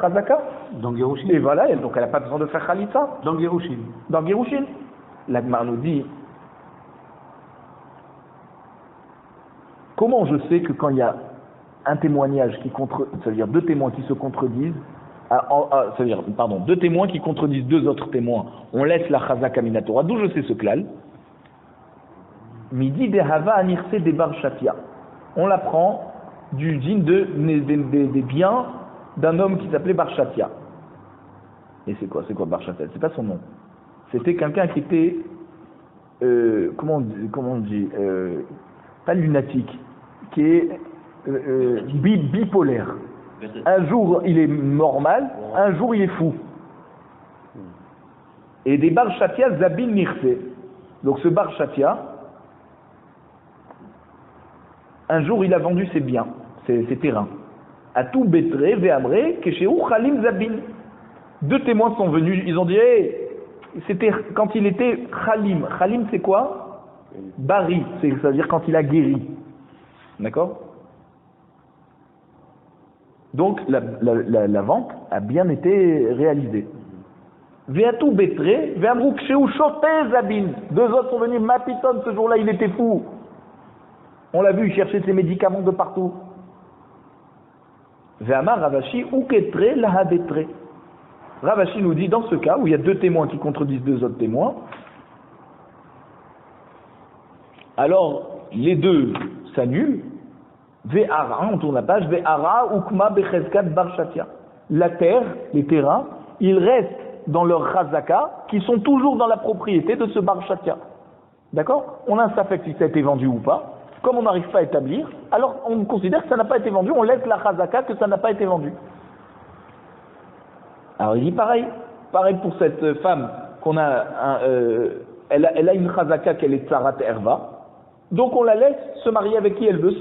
chazaka? Dans Girushin. Et voilà, donc elle n'a pas besoin de faire Khalitsa. Dans Girushin. Dans Girushin. La Gemara nous dit, comment je sais que quand il y a un témoignage c'est-à-dire deux témoins qui se contredisent, c'est-à-dire, deux témoins qui contredisent deux autres témoins, on laisse la chazaka minatora, d'où je sais ce klal? Midi de hava anirse de bar shatia. On l'apprend du dîne des biens d'un homme qui s'appelait Bar Shatia. Et c'est quoi Bar Shatia? C'est pas son nom. C'était quelqu'un qui était, comment on dit, pas lunatique, qui est bipolaire. Un jour il est normal, un jour il est fou. Et des Bar Shatia Zabin Nirse. Donc ce Bar Shatia, un jour il a vendu ses biens, ses terrains. À tout Betre, Veamre, Keshéou, Khalim Zabin. Deux témoins sont venus, ils ont dit, hey, c'était quand il était Khalim. Khalim c'est quoi? Bari, c'est-à-dire quand il a guéri. D'accord? Donc la vente a bien été réalisée. Veatou Betre, Veamrou Keshéou, Choté Zabin. Deux autres sont venus, Mapiton, ce jour-là il était fou. On l'a vu, il cherchait ses médicaments de partout. Ve'amar Ravashi ou ketre lahabetre. Ravashi nous dit, dans ce cas où il y a deux témoins qui contredisent deux autres témoins, alors les deux s'annulent. Ve'ara, on tourne la page, Ve'ara ukma bechezkat bar shatia. La terre, les terrains, ils restent dans leur chazaka, qui sont toujours dans la propriété de ce bar shatia. D'accord? On a un safek si ça a été vendu ou pas. Comme on n'arrive pas à établir, alors on considère que ça n'a pas été vendu, on laisse la chazaka que ça n'a pas été vendu. Alors il dit pareil pour cette femme qu'on a, elle a une chazaka qu'elle est tsarat erva, donc on la laisse se marier avec qui elle veut,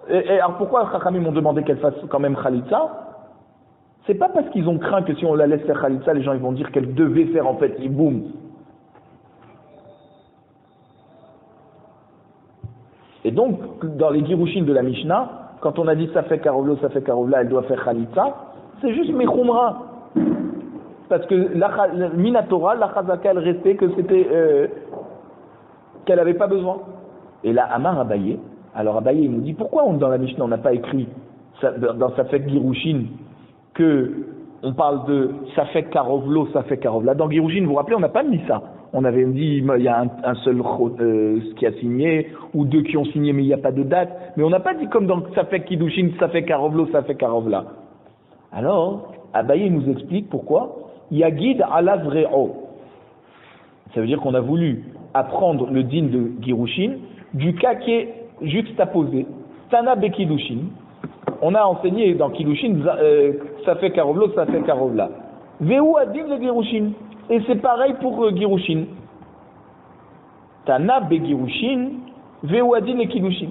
alors pourquoi les Chachamim m'ont demandé qu'elle fasse quand même Khalitsa? C'est pas parce qu'ils ont craint que si on la laisse faire Khalitsa, les gens ils vont dire qu'elle devait faire en fait Iboum. Et donc, dans les Girushin de la Mishnah, quand on a dit ça fait Karovlo, ça fait Karovla, elle doit faire Khalitsa, c'est juste Mechumra. Parce que la Minatora, la Chazaka, elle restait que c'était, qu'elle n'avait pas besoin. Et là, Amar Abaye, alors Abaye, il nous dit, pourquoi dans la Mishnah, on n'a pas écrit, dans Safek Girushin, que on parle de Safek Karovlo, Safek Karovla. Dans Girushin, vous vous rappelez, on n'a pas mis ça. On avait dit, il y a un seul qui a signé, ou deux qui ont signé, mais il n'y a pas de date. Mais on n'a pas dit comme dans Safek Kiddushin, Safek Karovlo, Safek Karovla. Alors, Abaye nous explique pourquoi. Yagid ala vreo. Ça veut dire qu'on a voulu apprendre le din de Girushin du cas qui est juxtaposé. Tana be Kiddushin. On a enseigné dans Kiddushin, Safek Karovlo, Safek Karovla. Veu adin le Girushin. Et c'est pareil pour Girushin. Tana be Girushin, Veu adin et Kiddushin.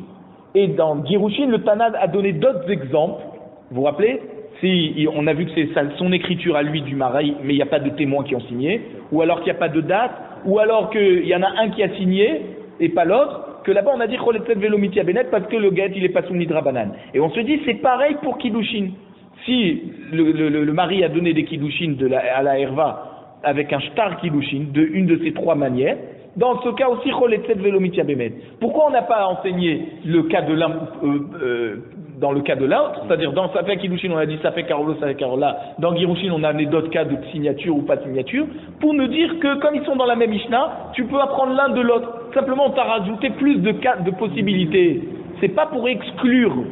Et dans Girushin, le Tana a donné d'autres exemples. Vous vous rappelez? Si on a vu que c'est son écriture à lui du mari, mais il n'y a pas de témoins qui ont signé, ou alors qu'il n'y a pas de date, ou alors qu'il y en a un qui a signé et pas l'autre, que là-bas on a dit Choletzet Velo Mitia Benet parce que le get il est pas soumis de Rabbanan. Et on se dit c'est pareil pour Kiddushin. Si le mari a donné des Kiddushin à la Herva avec un shtar Kiddushin de une de ces trois manières, dans ce cas aussi Choletzet Velo Mitia Benet. Pourquoi on n'a pas enseigné le cas de l'un dans le cas de l'autre, c'est-à-dire dans Safek Kiddushin on a dit Safek Karovlo, Safek Karovla, dans Girushin on a amené d'autres cas de signature ou pas de signature, pour nous dire que comme ils sont dans la même Mishnah, tu peux apprendre l'un de l'autre. Simplement on t'a rajouté plus de cas de possibilités. C'est pas pour exclure.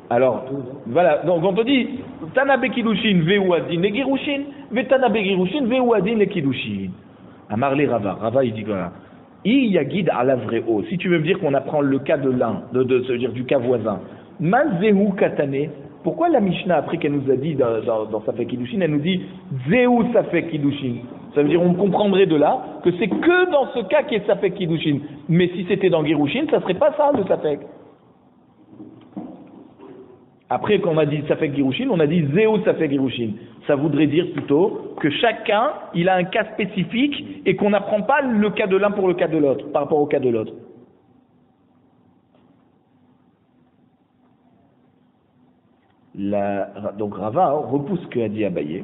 Alors, voilà, donc on te dit Tanabe Kiddushin Veu Adin et Girushin, Ve Tanabe Girushin Veu Adin et Kiddushin. Amarle Rava, Rava il dit voilà. Yagid à la vraie eau. Si tu veux me dire qu'on apprend le cas de l'un, se dire du cas voisin, Mazehu Katane, pourquoi la Mishnah, après qu'elle nous a dit dans Safek Kiddushin, elle nous dit Zehu Safek Kiddushin? Ça veut dire on comprendrait de là que c'est que dans ce cas qu'est Safek Kiddushin. Mais si c'était dans Girushin, ça serait pas ça le Safek. Après qu'on a dit Safek Girushin, on a dit Zehu Safek Girushin. Ça voudrait dire plutôt que chacun, il a un cas spécifique et qu'on n'apprend pas le cas de l'un pour le cas de l'autre, par rapport au cas de l'autre. Donc Rava repousse ce qu'a dit Abaye.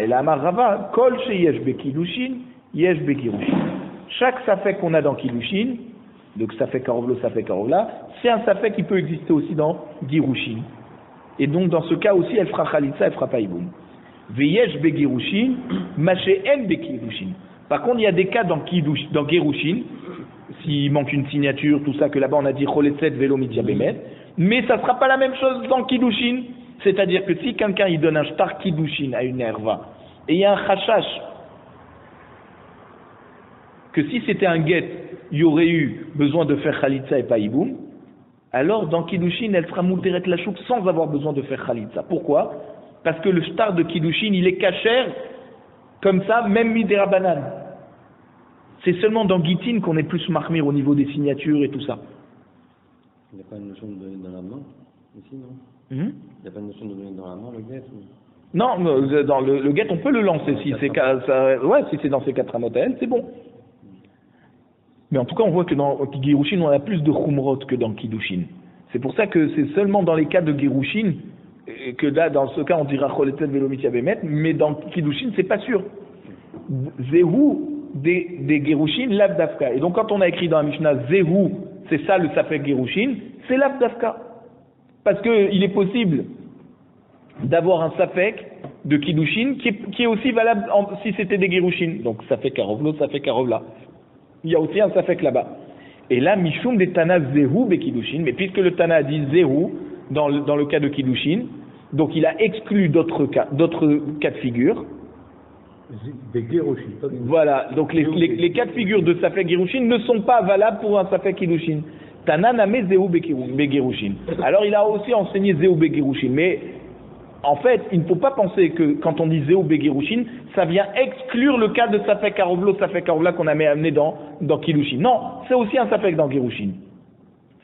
Il a amar Rava, Kol sheyesh be Kiddushin, yesh be Girushin. Chaque Safek qu'on a dans Kiddushin, donc Safek Karovlo, Safek Karovla, c'est un Safek qui peut exister aussi dans Girushin. Et donc dans ce cas aussi, elle fera Khalitsa, elle fera pas Iboum. Veyesh be Girushin, mache en be Kiddushin. Par contre, il y a des cas dans Girushin, s'il manque une signature, tout ça, que là-bas on a dit Choletzet Velo Mitia Bemet, mais ça sera pas la même chose dans Kiddushin. C'est-à-dire que si quelqu'un il donne un shtar Kiddushin à une herva, et il y a un chashash, que si c'était un get, il y aurait eu besoin de faire Khalitsa et pas Iboum, alors dans Kiddushin, elle fera Mouteret Lachouk sans avoir besoin de faire Khalitsa. Pourquoi? Parce que le shtar de Kiddushin, il est kasher, comme ça, même Midera Banan. C'est seulement dans Gitin qu'on est plus marmir au niveau des signatures et tout ça. Il n'y a pas une notion de donner dans la main, ici, non? Il n'y a pas une notion de donner dans la main, le guet ou... Non, dans le guet, on peut le lancer. Si c'est dans ces quatre amotels, c'est bon. Mais en tout cas, on voit que dans Girushin, on a plus de Khumrot que dans Kiddushin. C'est pour ça que c'est seulement dans les cas de Girushin que là, dans ce cas, on dira Choletzet Velo Mitia Bemet, mais dans Kiddushin, c'est pas sûr. Zehu des Girushin, Lav Dafka. Et donc, quand on a écrit dans la Mishnah Zehu, c'est ça le Safek Girushin, c'est Lav Dafka. Parce qu'il est possible d'avoir un Safek de Kiddushin qui est aussi valable si c'était des Girushin. Donc, Safek Karovlo, Safek Karovla. Il y a aussi un Safek là-bas. Et là, Mishum des Tana Zehu be Kiddushin, mais puisque le Tana a dit Zehu dans le cas de Kiddushin, donc il a exclu d'autres cas de figure. Voilà, donc les cas de figure de Safek Girushin ne sont pas valables pour un Safek Kiddushin. Tana name Zehu be Girushin. Alors il a aussi enseigné Zehu be Girushin, mais en fait, il ne faut pas penser que quand on dit Zehu be Girushin, ça vient exclure le cas de Safek Karovlo, Safek Karovla qu'on a amené dans Kiddushin. Non, c'est aussi un Safek dans Girushin.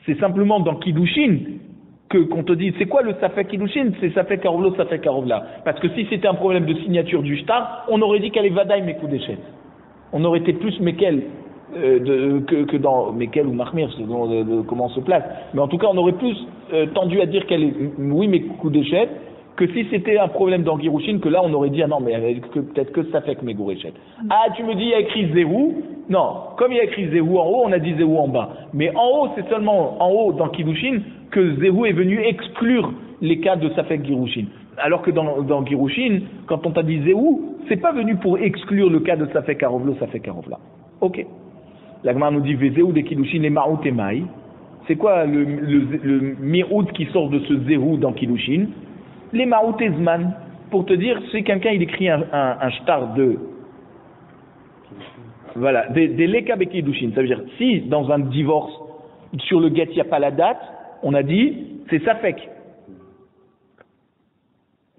C'est simplement dans Kiddushin qu'on te dit, c'est quoi le Safek Kiddushin? C'est Safek Karovlo, Safek Karovla. Parce que si c'était un problème de signature du shtar, on aurait dit qu'elle est Vadaï Mekou Deshet. On aurait été plus Mekel que dans Mekel ou Mahmir, selon comment on se place. Mais en tout cas, on aurait plus tendu à dire qu'elle est oui Mekou Deshet, que si c'était un problème dans Girushin, que là on aurait dit, ah non, mais peut-être que ça fait que mes Gouréchet. Ah, tu me dis, il y a écrit Zehu. Non, comme il y a écrit Zehu en haut, on a dit Zehu en bas. Mais en haut, c'est seulement en haut dans Kiddushin que Zehu est venu exclure les cas de Safek Girushin. Alors que dans Girushin, quand on t'a dit Zehu, c'est pas venu pour exclure le cas de Safek Karovlo, Safek Karovla. Ok. La Gemara nous dit, Zehu de Kiddushin, les Ma'out et Maï. C'est quoi le Mi'out qui sort de ce Zehu dans Kiddushin? Les Ma'out et Zman, pour te dire, si quelqu'un il écrit un shtar de, voilà, des Leka be Kiddushin, ça veut dire, si dans un divorce, sur le get il n'y a pas la date, on a dit, c'est Safek.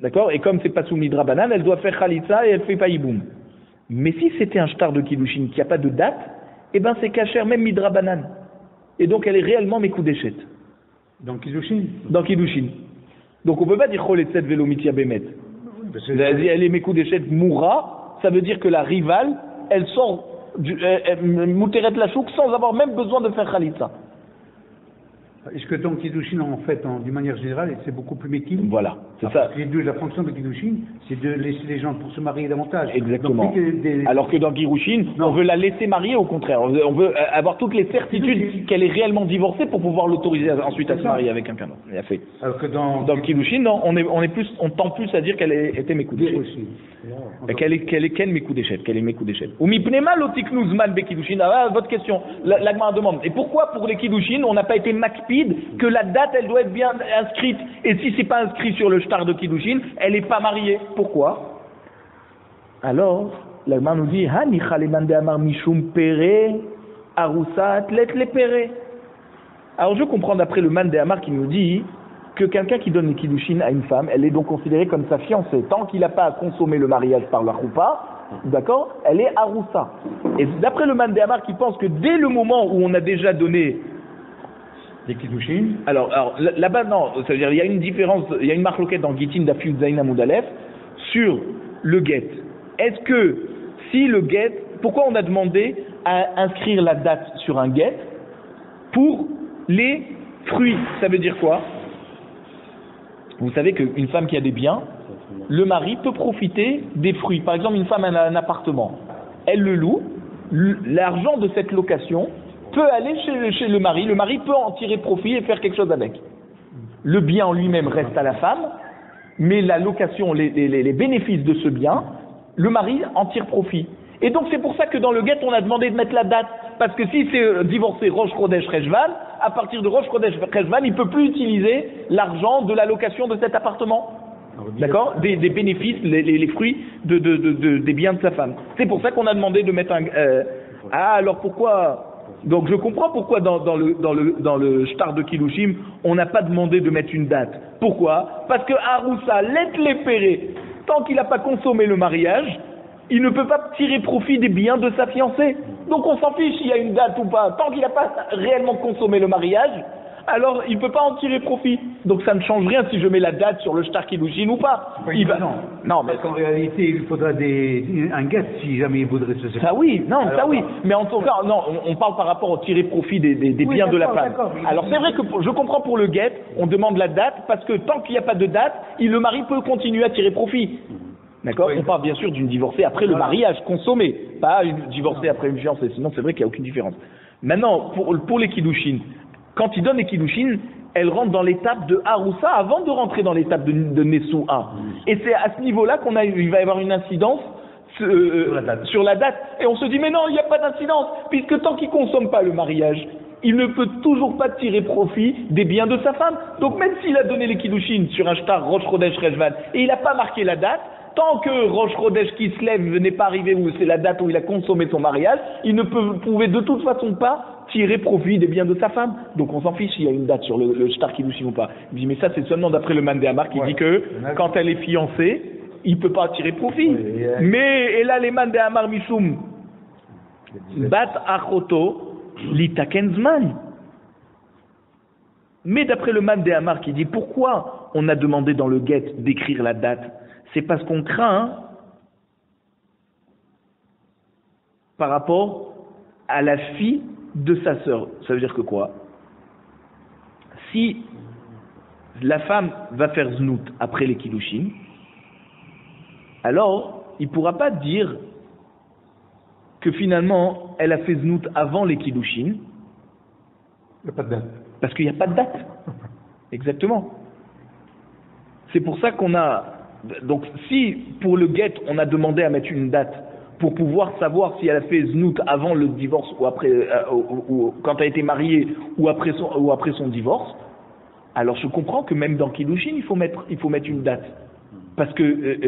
D'accord? Et comme c'est pas sous Midra Banan, elle doit faire Khalitsa et elle fait pas Iboum. Mais si c'était un shtar de Kiddushin qui n'a pas de date, eh ben c'est Kacher, même Midra Banan. Et donc elle est réellement Mekou Deshet. Dans Kiddushin? Dans Kiddushin. Donc on ne peut pas dire Choletzet Velo Mitia Bemet. Elle est Mekou Deshet Moura, ça veut dire que la rivale, elle sort Mouteret la chouk sans avoir même besoin de faire Khalitsa. Est-ce que ton Kiddushin, en fait, d'une manière générale, c'est beaucoup plus méquille? Voilà, c'est ça. Parce que la fonction de Kiddushin, c'est de laisser les gens pour se marier davantage. Exactement. Donc, alors que dans Girushin, on veut la laisser marier au contraire. On veut avoir toutes les certitudes qu'elle est réellement divorcée pour pouvoir l'autoriser ensuite à se marier avec quelqu'un d'autre. Il a fait. Alors que dans Kiddushin, non, on tend plus à dire qu'elle était Mekoudéchet. Qu'elle est Mekoudéchet, qu'elle est Mekoudéchet. Ou Mipnema lotiknuzman be Kiddushin. Ah, votre question. L'Agmara demande. Et pourquoi pour les Kiddushin, on n'a pas été makpid que la date, elle doit être bien inscrite. Et si c'est pas inscrit sur le shtar de Kiddushin, elle n'est pas mariée. Pourquoi? Alors, l'Agmara nous dit, Ha nichaleman de amar mishum pere, arusat let le pere. Alors je comprends d'après le man de Amar qui nous dit que quelqu'un qui donne les Kiddushin à une femme, elle est donc considérée comme sa fiancée. Tant qu'il n'a pas consommé le mariage par la choupa, d'accord, elle est aroussa. Et d'après le man de Amar qui pense que dès le moment où on a déjà donné des Kiddushin. Alors là-bas, non, ça veut dire il y a une différence, il y a une marloquette dans Gittin d'Afiud Zayin Amoud Aleph sur le guet. Est-ce que si le guet, pourquoi on a demandé à inscrire la date sur un guet pour les fruits? Ça veut dire quoi? Vous savez qu'une femme qui a des biens, le mari peut profiter des fruits. Par exemple, une femme a un appartement, elle le loue, l'argent de cette location peut aller chez le mari peut en tirer profit et faire quelque chose avec. Le bien en lui-même reste à la femme, mais la location, les bénéfices de ce bien, le mari en tire profit. Et donc c'est pour ça que dans le guet, on a demandé de mettre la date, parce que si c'est divorcé Rosh Chodesh Reshvan, à partir de Rosh Chodesh Reshvan, il ne peut plus utiliser l'argent de la location de cet appartement. D'accord? Des bénéfices, les fruits des biens de sa femme. C'est pour ça qu'on a demandé de mettre un... alors pourquoi... Donc je comprends pourquoi dans le shtar de Kiddushin, on n'a pas demandé de mettre une date. Pourquoi? Parce que Aroussa, let l'épéré, tant qu'il n'a pas consommé le mariage, il ne peut pas tirer profit des biens de sa fiancée. Donc on s'en fiche s'il y a une date ou pas. Tant qu'il n'a pas réellement consommé le mariage, alors il ne peut pas en tirer profit. Donc ça ne change rien si je mets la date sur le shtar Kiddushin ou pas. Oui, non, mais parce qu'en réalité, il faudra un guet si jamais il voudrait se séparer. Ça oui, non, alors, ça oui. Mais en tout cas, non, on parle par rapport au tirer profit des biens de la femme. Alors c'est vrai que je comprends pour le guet, on demande la date parce que tant qu'il n'y a pas de date, le mari peut continuer à tirer profit. D'accord? Oui. On parle bien sûr d'une divorcée après le mariage consommé, pas une divorcée après une fiancée. Sinon c'est vrai qu'il n'y a aucune différence. Maintenant, pour les Kiddushin, quand il donne les Kiddushin, elle rentre dans l'étape de Haroussa avant de rentrer dans l'étape de Nesou'a. Et c'est à ce niveau-là il va y avoir une incidence sur la date. Et on se dit, mais non, il n'y a pas d'incidence, puisque tant qu'il ne consomme pas le mariage, il ne peut toujours pas tirer profit des biens de sa femme. Donc même s'il a donné les Kiddushin sur un shtar Rosh Chodesh Reshvan, et il n'a pas marqué la date, tant que Rosh Chodesh qui se lève n'est pas arrivé, ou c'est la date où il a consommé son mariage, il ne pouvait de toute façon pas tirer profit des biens de sa femme. Donc on s'en fiche s'il y a une date sur le shtar Kiddushin ou pas. Il dit mais ça c'est seulement d'après le man de Amar qui dit que quand elle est fiancée, il ne peut pas tirer profit. Mais et là les man de Amar Mishum bat achoto litakenzman. Mais d'après le man de Amar qui dit pourquoi on a demandé dans le guet d'écrire la date, c'est parce qu'on craint par rapport à la fille de sa sœur. Ça veut dire que quoi? Si la femme va faire znout après les Kiddushin, alors il ne pourra pas dire que finalement elle a fait znout avant les Kiddushin. Il n'y a pas de date. Parce qu'il n'y a pas de date. Exactement. C'est pour ça qu'on a... Donc si pour le guet on a demandé à mettre une date pour pouvoir savoir si elle a fait znout avant le divorce ou après, ou quand elle a été mariée ou après son divorce, alors je comprends que même dans Kiddushin il faut mettre une date. Parce que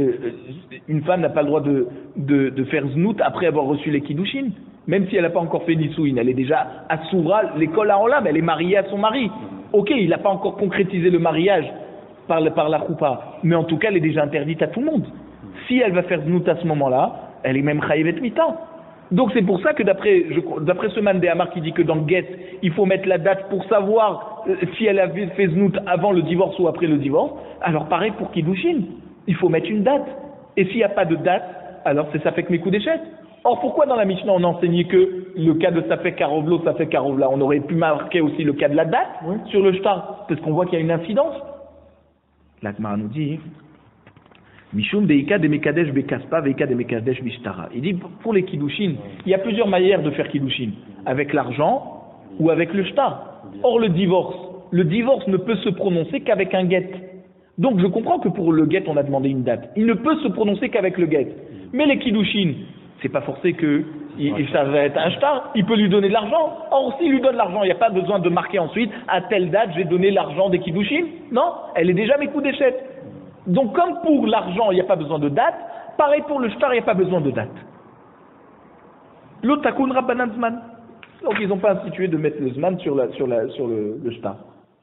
une femme n'a pas le droit de faire znout après avoir reçu les Kiddushin. Même si elle n'a pas encore fait Nisuin, elle est déjà Assoura, l'école à Olam, elle est mariée à son mari. Ok, il n'a pas encore concrétisé le mariage par la choupa, mais en tout cas elle est déjà interdite à tout le monde. Si elle va faire znout à ce moment-là, elle est même chayivet mita. Donc c'est pour ça que d'après ce man de Amar qui dit que dans le guet, il faut mettre la date pour savoir si elle avait fait znout avant le divorce ou après le divorce, alors pareil pour Kiddushin, il faut mettre une date. Et s'il n'y a pas de date, alors c'est ça fait que mes coups d'échec. Or, pourquoi dans la Mishnah on enseignait que le cas de Safek Karovlo, Safek Karovla, on aurait pu marquer aussi le cas de la date sur le shtar, parce qu'on voit qu'il y a une incidence. La Gemara nous dit Mishum deika de mekadesh bekaspa veika de mekadesh bishtara. Il dit pour les kiddushin, il y a plusieurs manières de faire kiddushin, avec l'argent ou avec le shtar. Or le divorce ne peut se prononcer qu'avec un guet. Donc je comprends que pour le guet on a demandé une date. Il ne peut se prononcer qu'avec le guet. Mais les kiddushin, c'est pas forcé que ça va être un shtar, il peut lui donner de l'argent. Or s'il lui donne l'argent, il n'y a pas besoin de marquer ensuite à telle date j'ai donné l'argent des kiddushin. Non, elle est déjà mes coups d'échette. Donc comme pour l'argent il n'y a pas besoin de date, pareil pour le shtar il n'y a pas besoin de date. L'otakun rabbanan zman. Donc ils n'ont pas institué de mettre le zman sur le shtar.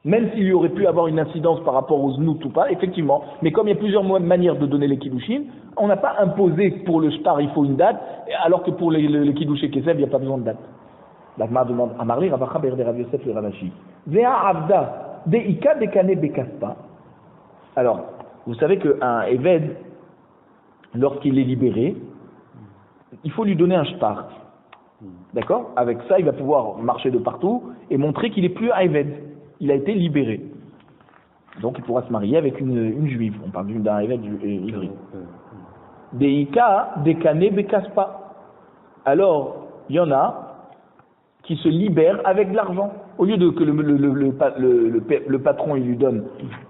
Même s'il y aurait pu avoir une incidence par rapport aux znout ou pas, effectivement. Mais comme il y a plusieurs manières de donner les kiddushin, on n'a pas imposé pour le shtar il faut une date, alors que pour les kiddushé kesef il n'y a pas besoin de date. La Gemara demande à Marli, Ravacha Berde Rav Yosef le Ravashi. Vea avda deika dekane bekaspa. Alors, vous savez qu'un Eved, lorsqu'il est libéré, il faut lui donner un shtar. D'accord? Avec ça, il va pouvoir marcher de partout et montrer qu'il n'est plus un Eved. Il a été libéré. Donc il pourra se marier avec une juive. On parle d'un Eved ivri. Deika, dekane, bekaspa. Alors, il y en a qui se libèrent avec de l'argent. Au lieu de que le patron il lui donne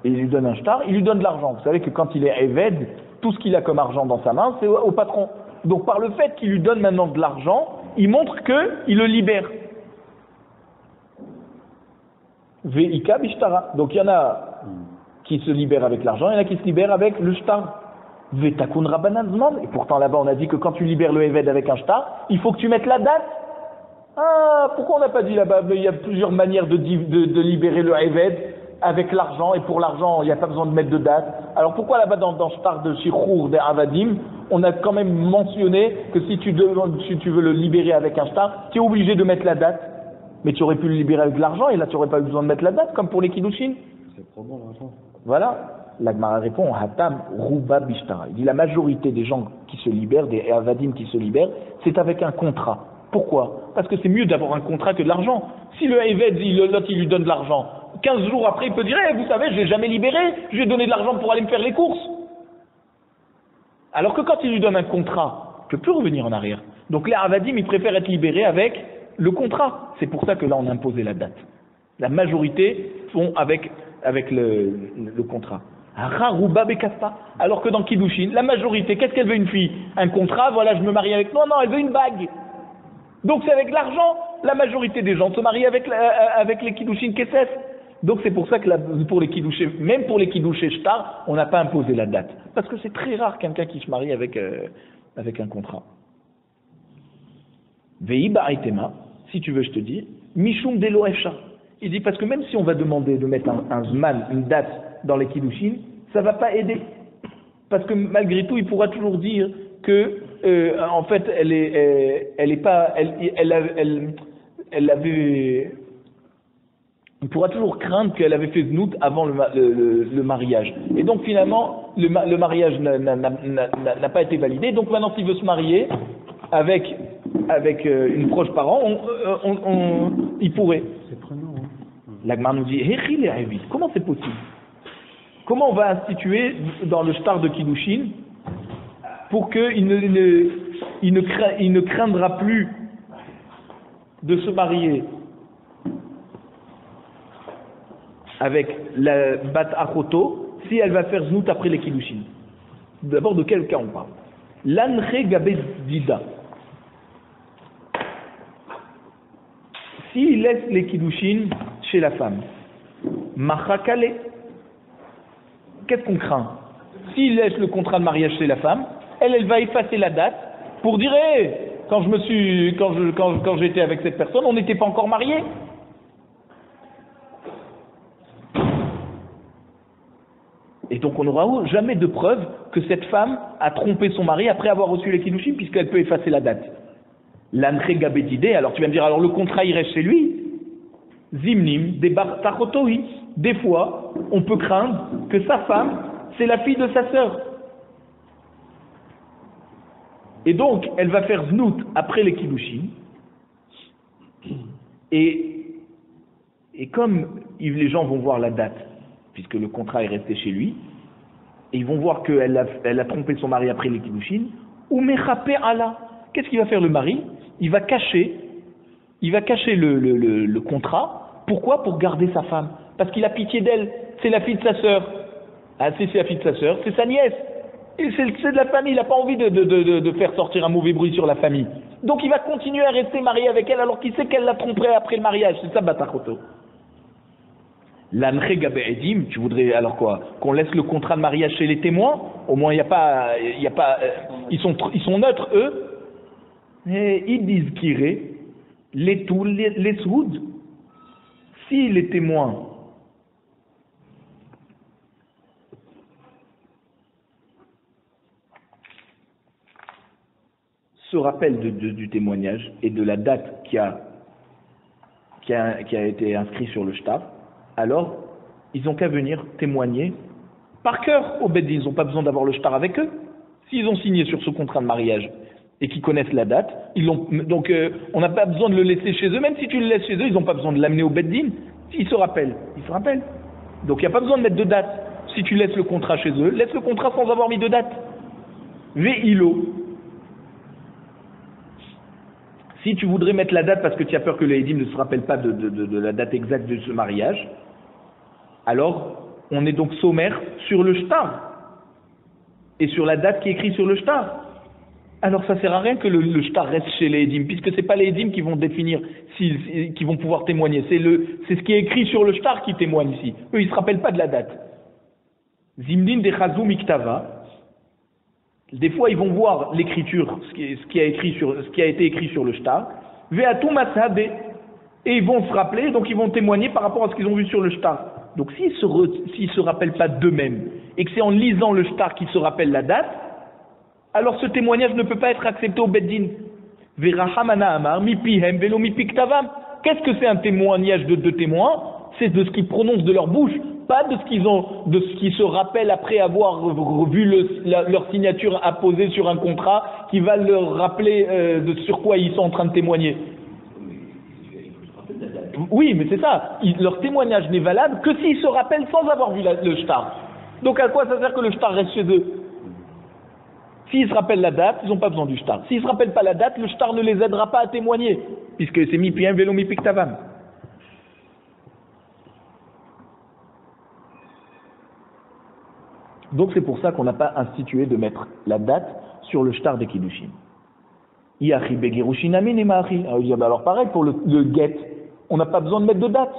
un shtar, il lui donne de l'argent. Vous savez que quand il est Eved, tout ce qu'il a comme argent dans sa main, c'est au patron. Donc par le fait qu'il lui donne maintenant de l'argent, il montre qu'il le libère. Veika bishtara. Donc il y en a qui se libèrent avec l'argent, il y en a qui se libèrent avec le shtar. Vetakun rabbanan zman. Et pourtant là-bas on a dit que quand tu libères le Eved avec un shtar, il faut que tu mettes la date. Ah, pourquoi on n'a pas dit là-bas? Il y a plusieurs manières de libérer le Eved avec l'argent, et pour l'argent il n'y a pas besoin de mettre de date. Alors pourquoi là-bas dans shtar de Shichur, des Avadim, on a quand même mentionné que si tu veux le libérer avec un shtar, tu es obligé de mettre la date? Mais tu aurais pu le libérer avec de l'argent, et là tu n'aurais pas eu besoin de mettre la date, comme pour les kiddushin. C'est trop bon l'argent. Voilà. La Gemara répond, Hatam Ruba Bishtara. Il dit la majorité des gens qui se libèrent, des Avadim qui se libèrent, c'est avec un contrat. Pourquoi? Parce que c'est mieux d'avoir un contrat que de l'argent. Si le Eved, l'autre il lui donne de l'argent, 15 jours après il peut dire, vous savez, je l'ai jamais libéré, je lui ai donné de l'argent pour aller me faire les courses. Alors que quand il lui donne un contrat, il ne peut plus revenir en arrière. Donc les Avadim, ils préfèrent être libérés avec le contrat. C'est pour ça que là on a imposé la date. La majorité font avec le contrat. Alors que dans Kiddushin, la majorité, qu'est-ce qu'elle veut une fille? Un contrat, voilà, je me marie avec. Non, elle veut une bague. Donc c'est avec l'argent. La majorité des gens se marient avec les Kiddushin Kesef. Donc c'est pour ça que pour les Kiddushé, même pour les Kiddushé Shtar, on n'a pas imposé la date. Parce que c'est très rare quelqu'un qui se marie avec un contrat. Vei ba'aitema, si tu veux je te dis, Mishum delo efsha. Il dit parce que même si on va demander de mettre un zman, une date dans les Kiddushin, ça ne va pas aider. Parce que malgré tout, il pourra toujours dire que en fait, il pourra toujours craindre qu'elle avait fait znout avant le mariage. Et donc finalement, le mariage n'a pas été validé. Donc maintenant, s'il veut se marier avec une proche parent, il pourrait. C'est prenant. La Gemara nous dit, comment c'est possible? Comment on va instituer dans le shtar de Kiddushin pour qu'il ne craindra plus de se marier avec la bat achoto si elle va faire znout après les Kiddushin? D'abord, de quel cas on parle? L'anre gabedida. S'il laisse les Kiddushin chez la femme, machakale, qu'est-ce qu'on craint? S'il laisse le contrat de mariage chez la femme, elle va effacer la date pour dire quand j'étais avec cette personne, on n'était pas encore mariés. Et donc on n'aura jamais de preuve que cette femme a trompé son mari après avoir reçu les Kiddushin, puisqu'elle peut effacer la date. L'anre gabedide, alors tu vas me dire, alors le contrat il reste chez lui. Zimnim, des des fois, on peut craindre que sa femme, c'est la fille de sa sœur. Et donc, elle va faire znout après les kiddushin. Et comme les gens vont voir la date, puisque le contrat est resté chez lui, et ils vont voir qu'elle a trompé son mari après les kiddushin, ou mechapé Allah. Qu'est-ce qu'il va faire le mari? Il va cacher le contrat. Pourquoi? Pour garder sa femme. Parce qu'il a pitié d'elle. C'est la fille de sa sœur. Ah, c'est la fille de sa sœur, c'est sa nièce. Et c'est de la famille, il n'a pas envie de faire sortir un mauvais bruit sur la famille. Donc il va continuer à rester marié avec elle alors qu'il sait qu'elle l'a trompé après le mariage. C'est ça, Batachoto. L'anre gabe edim, tu voudrais alors quoi? Qu'on laisse le contrat de mariage chez les témoins? Au moins il n'y a pas, ils sont neutres eux. Et ils disent qu'il les tous les soud. Si les témoins se rappellent du témoignage et de la date qui a été inscrite sur le shtar, alors ils n'ont qu'à venir témoigner par cœur au Beddin. Ils n'ont pas besoin d'avoir le shtar avec eux. S'ils ont signé sur ce contrat de mariage et qu'ils connaissent la date, donc on n'a pas besoin de le laisser chez eux. Même si tu le laisses chez eux, ils n'ont pas besoin de l'amener au Beddin. S'ils se rappellent, ils se rappellent. Donc il n'y a pas besoin de mettre de date. Si tu laisses le contrat chez eux, laisse le contrat sans avoir mis de date. Ve'ilo. Si tu voudrais mettre la date parce que tu as peur que les Edim ne se rappellent pas de la date exacte de ce mariage, alors on est donc sommaire sur le shtar et sur la date qui est écrite sur le shtar. Alors ça sert à rien que le shtar reste chez les Edim, puisque c'est pas les Edim qui vont définir, qui vont pouvoir témoigner. C'est ce qui est écrit sur le shtar qui témoigne ici. Eux, ils se rappellent pas de la date. Zimdin de Chazou Miktava. Des fois, ils vont voir l'écriture, ce qui a été écrit sur le shtar. Ve'atum masabe. Et ils vont se rappeler, donc ils vont témoigner par rapport à ce qu'ils ont vu sur le shtar. Donc s'ils se rappellent pas d'eux-mêmes, et que c'est en lisant le shtar qu'ils se rappellent la date, alors ce témoignage ne peut pas être accepté au Beddin. Ve'rahamana amar mipihem velo mipiktavam. Qu'est-ce que c'est un témoignage de deux témoins? C'est de ce qu'ils prononcent de leur bouche, pas de ce qu'ils se rappellent après avoir vu leur signature apposée sur un contrat qui va leur rappeler sur quoi ils sont en train de témoigner. Oui, mais c'est ça. Leur témoignage n'est valable que s'ils se rappellent sans avoir vu le shtar. Donc à quoi ça sert que le shtar reste chez eux? S'ils se rappellent la date, ils n'ont pas besoin du shtar. S'ils ne se rappellent pas la date, le shtar ne les aidera pas à témoigner, puisque c'est mi pien vélo mi piktavam. Donc c'est pour ça qu'on n'a pas institué de mettre la date sur le shtar des kiddushin. Yachi begirushin amin et maachi. Alors pareil pour le get, on n'a pas besoin de mettre de date.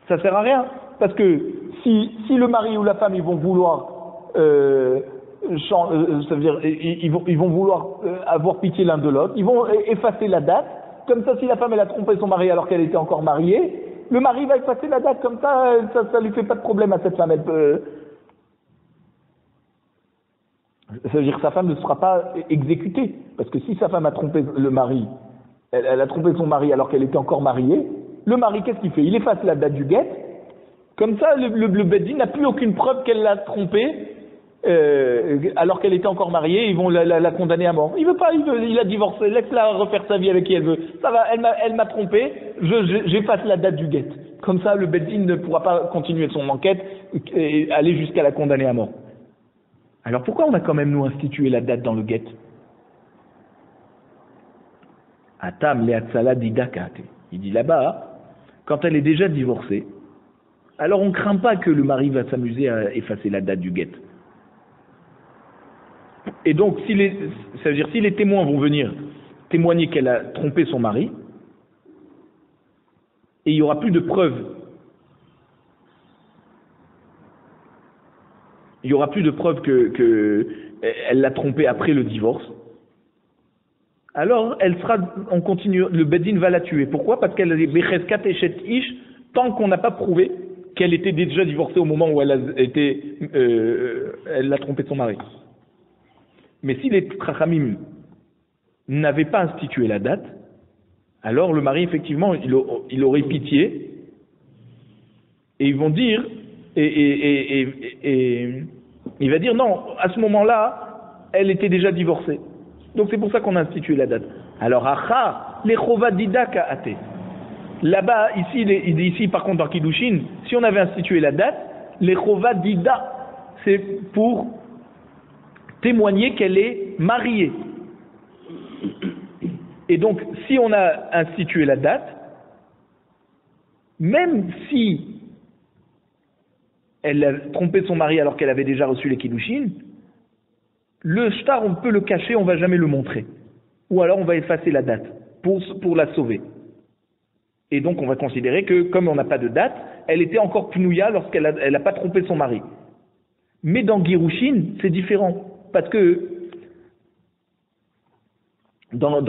Ça sert à rien, parce que si le mari ou la femme ils vont vouloir ça veut dire ils vont vouloir avoir pitié l'un de l'autre, ils vont effacer la date. Comme ça, si la femme elle a trompé son mari alors qu'elle était encore mariée, le mari va effacer la date, comme ça lui fait pas de problème à cette femme. Ça veut dire que sa femme ne sera pas exécutée. Parce que si sa femme a trompé le mari, elle a trompé son mari alors qu'elle était encore mariée, le mari, qu'est-ce qu'il fait? Il efface la date du guet. Comme ça, le Beddin n'a plus aucune preuve qu'elle l'a trompée alors qu'elle était encore mariée. Ils vont la condamner à mort. Il a divorcé. Laisse-la refaire sa vie avec qui elle veut. Ça va, elle m'a trompé. J'efface la date du guet. Comme ça, le Beddin ne pourra pas continuer son enquête et aller jusqu'à la condamner à mort. Alors pourquoi on a quand même nous institué la date dans le guet? Atam leatzala didakate. Il dit là-bas, quand elle est déjà divorcée, alors on ne craint pas que le mari va s'amuser à effacer la date du guet. Et donc, ça veut dire si les témoins vont venir témoigner qu'elle a trompé son mari, et il n'y aura plus de preuves. Il n'y aura plus de preuves qu'elle l'a trompé après le divorce. Alors, on continue, le Beddin va la tuer. Pourquoi? Parce qu'elle est Becheskat Eshet Ish, tant qu'on n'a pas prouvé qu'elle était déjà divorcée au moment où elle a trompé son mari. Mais si les Trachamim n'avaient pas institué la date, alors le mari, effectivement, il aurait pitié, et ils vont dire, et il va dire non, à ce moment-là, elle était déjà divorcée. Donc c'est pour ça qu'on a institué la date. Alors, acha, les chova didaka até. Là-bas, ici, par contre, dans Kiddushin, si on avait institué la date, les chova dida, c'est pour témoigner qu'elle est mariée. Et donc, si on a institué la date, même si elle a trompé son mari alors qu'elle avait déjà reçu les Kiddushin, le shtar, on peut le cacher, on ne va jamais le montrer. Ou alors on va effacer la date pour la sauver. Et donc on va considérer que, comme on n'a pas de date, elle était encore pnouya lorsqu'elle n'a pas trompé son mari. Mais dans Girushin, c'est différent. Parce que dans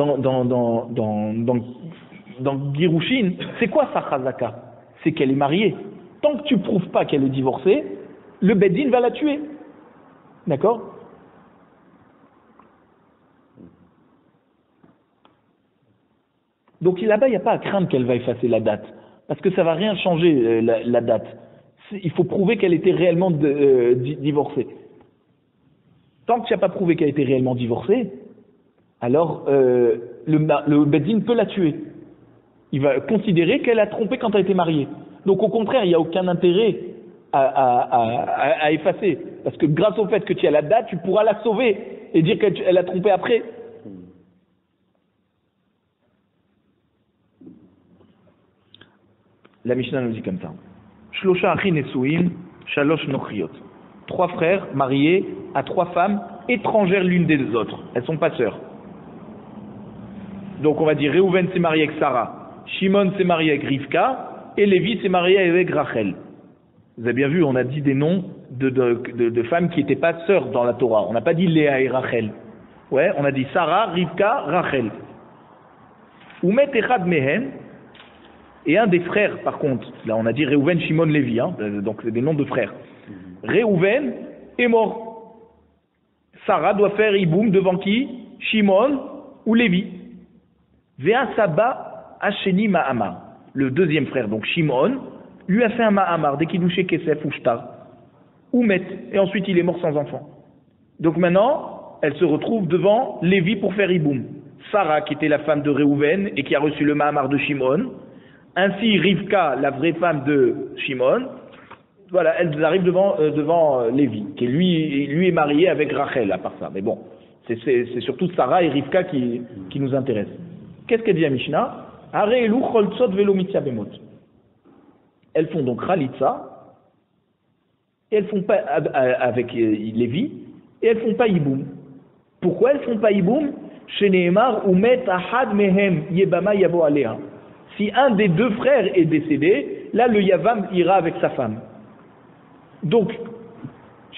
Girushin, c'est quoi sa chazaka? C'est qu'elle est mariée. Tant que tu ne prouves pas qu'elle est divorcée, le Beddin va la tuer. D'accord? Donc là-bas, il n'y a pas à craindre qu'elle va effacer la date. Parce que ça ne va rien changer, la date. Il faut prouver qu'elle était réellement divorcée. Tant que tu n'as pas prouvé qu'elle était réellement divorcée, alors le Beddin peut la tuer. Il va considérer qu'elle a trompé quand elle était mariée. Donc au contraire, il n'y a aucun intérêt à effacer. Parce que grâce au fait que tu as la date, tu pourras la sauver et dire qu'elle a trompé après. La Mishnah nous dit comme ça. Shlosha achin nesuim, shalosh nochriot. 3 frères mariés à 3 femmes étrangères l'une des autres. Elles ne sont pas sœurs. Donc on va dire Réhouven s'est marié avec Sarah, Shimon s'est marié avec Rivka, et Lévi s'est marié avec Rachel. Vous avez bien vu, on a dit des noms de femmes qui n'étaient pas sœurs dans la Torah. On n'a pas dit Léa et Rachel. Ouais, on a dit Sarah, Rivka, Rachel. Oumet echad mehen. Et un des frères, par contre, là on a dit Réhouven, Shimon, Lévi, donc c'est des noms de frères. Réhouven est mort. Sarah doit faire Iboum devant qui? Shimon ou Lévi. Vea Saba Hasheni Ma'amar. Le deuxième frère, donc Shimon, lui a fait un Ma'amar, dès qu'il douchait Kesef ou Shtar. Ou Met, et ensuite il est mort sans enfant. Donc maintenant, elle se retrouve devant Lévi pour faire Iboum. Sarah, qui était la femme de Réhouven et qui a reçu le Ma'amar de Shimon. Ainsi, Rivka, la vraie femme de Shimon, voilà, elles arrivent devant Lévi, qui lui est marié avec Rachel, à part ça. Mais bon, c'est surtout Sarah et Rivka qui nous intéressent. Qu'est-ce qu'elle dit à Mishnah? Elu choltzot velo mitzia bemot. Elles font donc Khalitsa, et elles font pas avec Lévi, et elles font pas Iboum. Pourquoi elles font pas Iboum? Chez Nehemar, Umet ahad mehem yebama yavo alea. Si un des 2 frères est décédé, là le Yavam ira avec sa femme. Donc,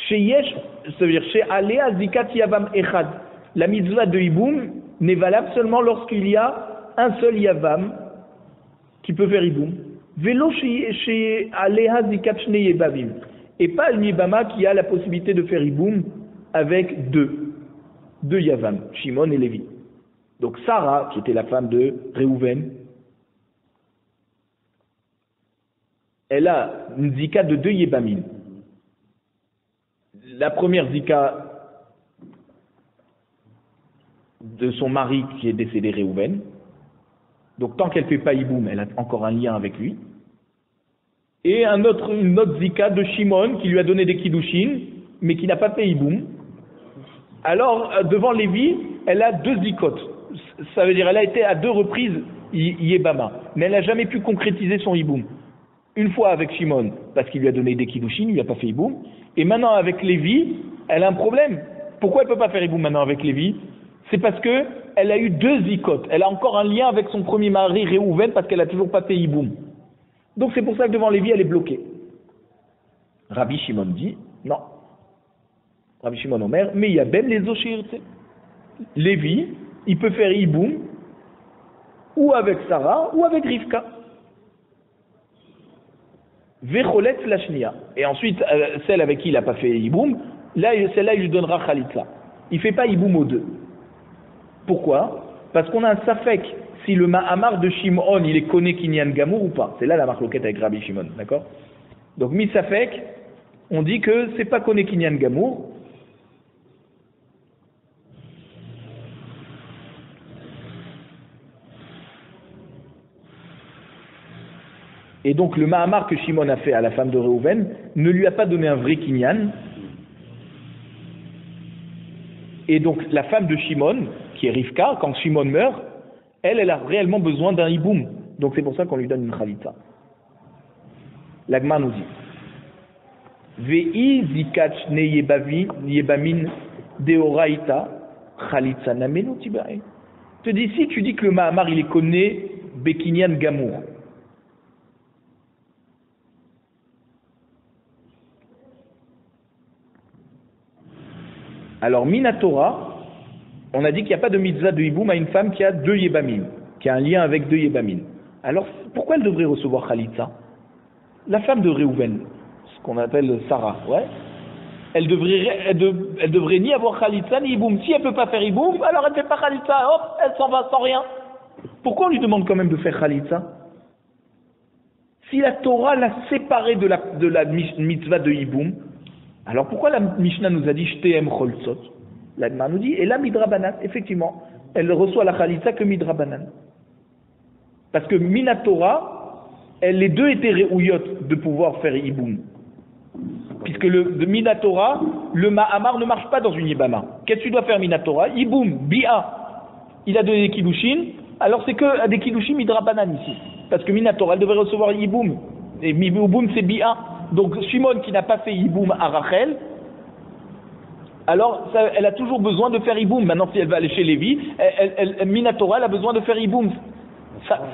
chez Yesh, ça veut dire chez Alea Zikat Yavam Echad, la mitzvah de Iboum n'est valable seulement lorsqu'il y a un seul Yavam qui peut faire Iboum. Vélo chez Alea Zikat Shne Yebamim. Et pas le Yebama qui a la possibilité de faire Iboum avec 2 Yavam, Shimon et Lévi. Donc Sarah, qui était la femme de Réhouven, elle a une zika de 2 yébamim. La première zika de son mari qui est décédé, Réhouven. Donc tant qu'elle ne fait pas Iboum, elle a encore un lien avec lui. Et une autre zika de Shimon qui lui a donné des kiddushin, mais qui n'a pas fait Iboum. Alors devant Lévi, elle a 2 zikot. Ça veut dire elle a été à 2 reprises yébama, mais elle n'a jamais pu concrétiser son Iboum. Une fois avec Shimon, parce qu'il lui a donné des kiddushin, il lui a pas fait Iboum. Et maintenant avec Lévi, elle a un problème. Pourquoi elle ne peut pas faire Iboum maintenant avec Lévi? C'est parce que elle a eu 2 zikot. Elle a encore un lien avec son premier mari Réhouven parce qu'elle n'a toujours pas fait Iboum. Donc c'est pour ça que devant Lévi, elle est bloquée. Rabbi Shimon dit, non. Rabbi Shimon Omer, mais il y a ben les oshir. Lévi, il peut faire Iboum ou avec Sarah ou avec Rivka. Vecholet lashnia. Et ensuite, celle avec qui il n'a pas fait Iboum, celle-là, il lui donnera Khalitsa. Il ne fait pas Iboum aux 2. Pourquoi? Parce qu'on a un safek si le Ma'amar de Shimon, il est connu Kinyan Gamour ou pas. C'est là la marloquette avec Rabbi Shimon, d'accord? Donc, mi safek, on dit que c'est pas connu Kinyan Gamour. Et donc le Mahamar que Shimon a fait à la femme de Reuven ne lui a pas donné un vrai kinyan. Et donc la femme de Shimon, qui est Rivka, quand Shimon meurt, elle a réellement besoin d'un hiboum. Donc c'est pour ça qu'on lui donne une khalitza. L'Agma nous dit Ve'i zikach ne yebamin deoraita khalitza namenu tibae. Te dis, si tu dis que le Mahamar il est connu Bekinyan Gamour, alors Minatora, on a dit qu'il n'y a pas de mitzvah de hiboum à une femme qui a 2 yébamim, qui a un lien avec 2 yébamim. Alors pourquoi elle devrait recevoir khalitza? La femme de Reuven, ce qu'on appelle Sarah, ouais, elle devrait ni avoir khalitza ni hiboum. Si elle ne peut pas faire hiboum, alors elle ne fait pas khalitza, hop, elle s'en va sans rien. Pourquoi on lui demande quand même de faire khalitza? Si la Torah l'a séparée de la mitzvah de hiboum, alors pourquoi la Mishnah nous a dit Shteem Cholzot? La Gemara nous dit, et là Midrabanan, effectivement, elle reçoit la khalitza que Midrabanan. Parce que Minatora, les deux étaient réouyot de pouvoir faire hiboum. Puisque de Minatora, le Mahamar ne marche pas dans une Yibama. Qu'est-ce que tu dois faire Minatora? Hiboum, Bia. Il a donné des Kiddushin, alors c'est que des Kiddushin Midrabanan ici. Parce que Minatora, elle devrait recevoir hiboum. Et hiboum c'est Bia. Donc Shimon qui n'a pas fait hiboum à Rachel, alors elle a toujours besoin de faire hiboum. Maintenant si elle va aller chez Lévi, Minatora elle a besoin de faire hiboum.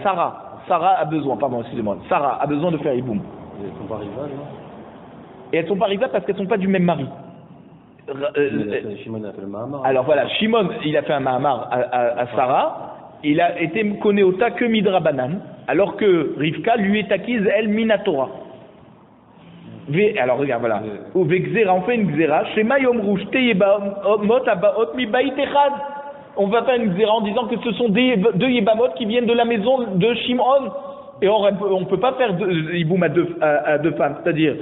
Sarah a besoin, Sarah a besoin de faire hiboum. Et elles sont pas rivales, non? Et elles sont pas rivales parce qu'elles sont pas du même mari. Shimon a fait le Mahamar. Alors voilà, Shimon il a fait un Mahamar à Sarah, il a été Konéota que Midrabanan, alors que Rivka lui est acquise elle Minatora. Alors regarde, voilà. On fait une gzera. On va faire une gzera en disant que ce sont deux yébamot qui viennent de la maison de Shimon. Et on ne peut pas faire hiboum à deux femmes. C'est-à-dire,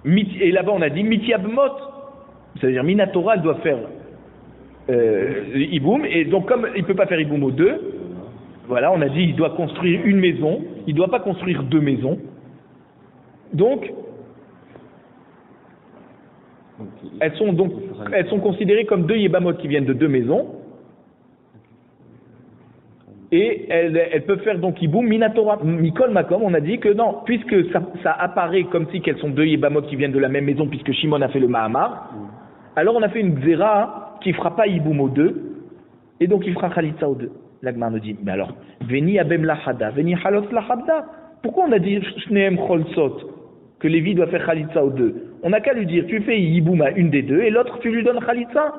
et là-bas on a dit mitiabmot. C'est-à-dire, Minatora, elle doit faire hiboum. Et donc, comme il ne peut pas faire hiboum aux deux, voilà, on a dit il doit construire une maison. Il ne doit pas construire 2 maisons. Donc, elles sont considérées comme 2 yébamot qui viennent de 2 maisons, et elles peuvent faire donc hiboum minatora. Mikol makom, on a dit que non, puisque ça apparaît comme si qu'elles sont 2 yébamot qui viennent de la même maison, puisque Shimon a fait le Mahamar, alors on a fait une gzera qui ne fera pas hiboum aux 2, et donc il fera khalitza aux 2. L'Agmar nous dit, mais alors, veni abem lahada, veni halot lahada. Pourquoi on a dit shneem cholsot, que Lévi doit faire khalitza aux 2? On n'a qu'à lui dire, tu fais hiboum à une des 2 et l'autre tu lui donnes khalitza.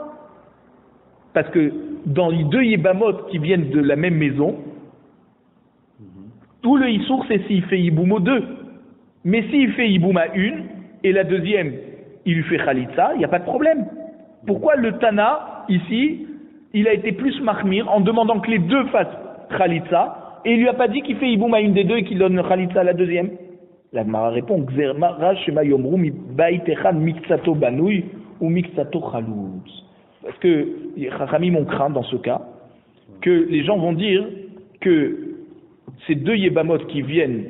Parce que dans les 2 yébamot qui viennent de la même maison, tout le issour c'est s'il fait hiboum aux 2. Mais s'il fait hiboum à une et la deuxième il lui fait khalitza, il n'y a pas de problème. Pourquoi le Tana ici il a été plus mahmir en demandant que les 2 fassent khalitza et il lui a pas dit qu'il fait hiboum à une des 2 et qu'il donne khalitza à la deuxième? La Gemara répond Gzermara shema yomru mi bait echad miksato banouy ou miksato chaloutz. Parce que les Chachamim ont craint dans ce cas que les gens vont dire que ces 2 yébamot qui viennent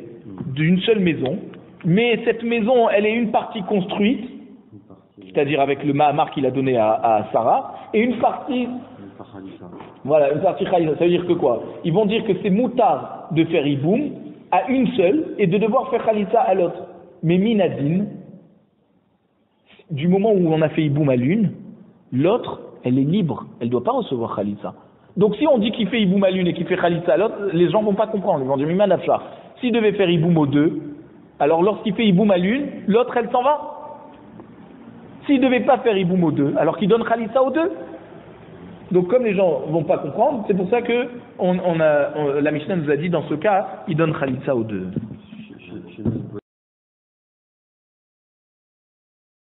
d'une seule maison, mais cette maison elle est une partie construite, c'est-à-dire avec le Mahamar qu'il a donné à Sarah, et une partie. Voilà, une partie khalitza. Ça veut dire que quoi? Ils vont dire que c'est moutard de faire hiboum à une seule et de devoir faire khalitza à l'autre. Mais minadine, du moment où on a fait hiboum à l'une, l'autre, elle est libre, elle ne doit pas recevoir khalitza. Donc si on dit qu'il fait hiboum à l'une et qu'il fait khalitza à l'autre, les gens ne vont pas comprendre, ils vont dire Mima Nafsha. S'il devait faire hiboum aux 2, alors lorsqu'il fait hiboum à l'une, l'autre elle s'en va. S'il ne devait pas faire hiboum aux 2, alors qu'il donne khalitza aux 2. Donc comme les gens ne vont pas comprendre, c'est pour ça que la Mishnah nous a dit dans ce cas, il donne khalitza aux 2.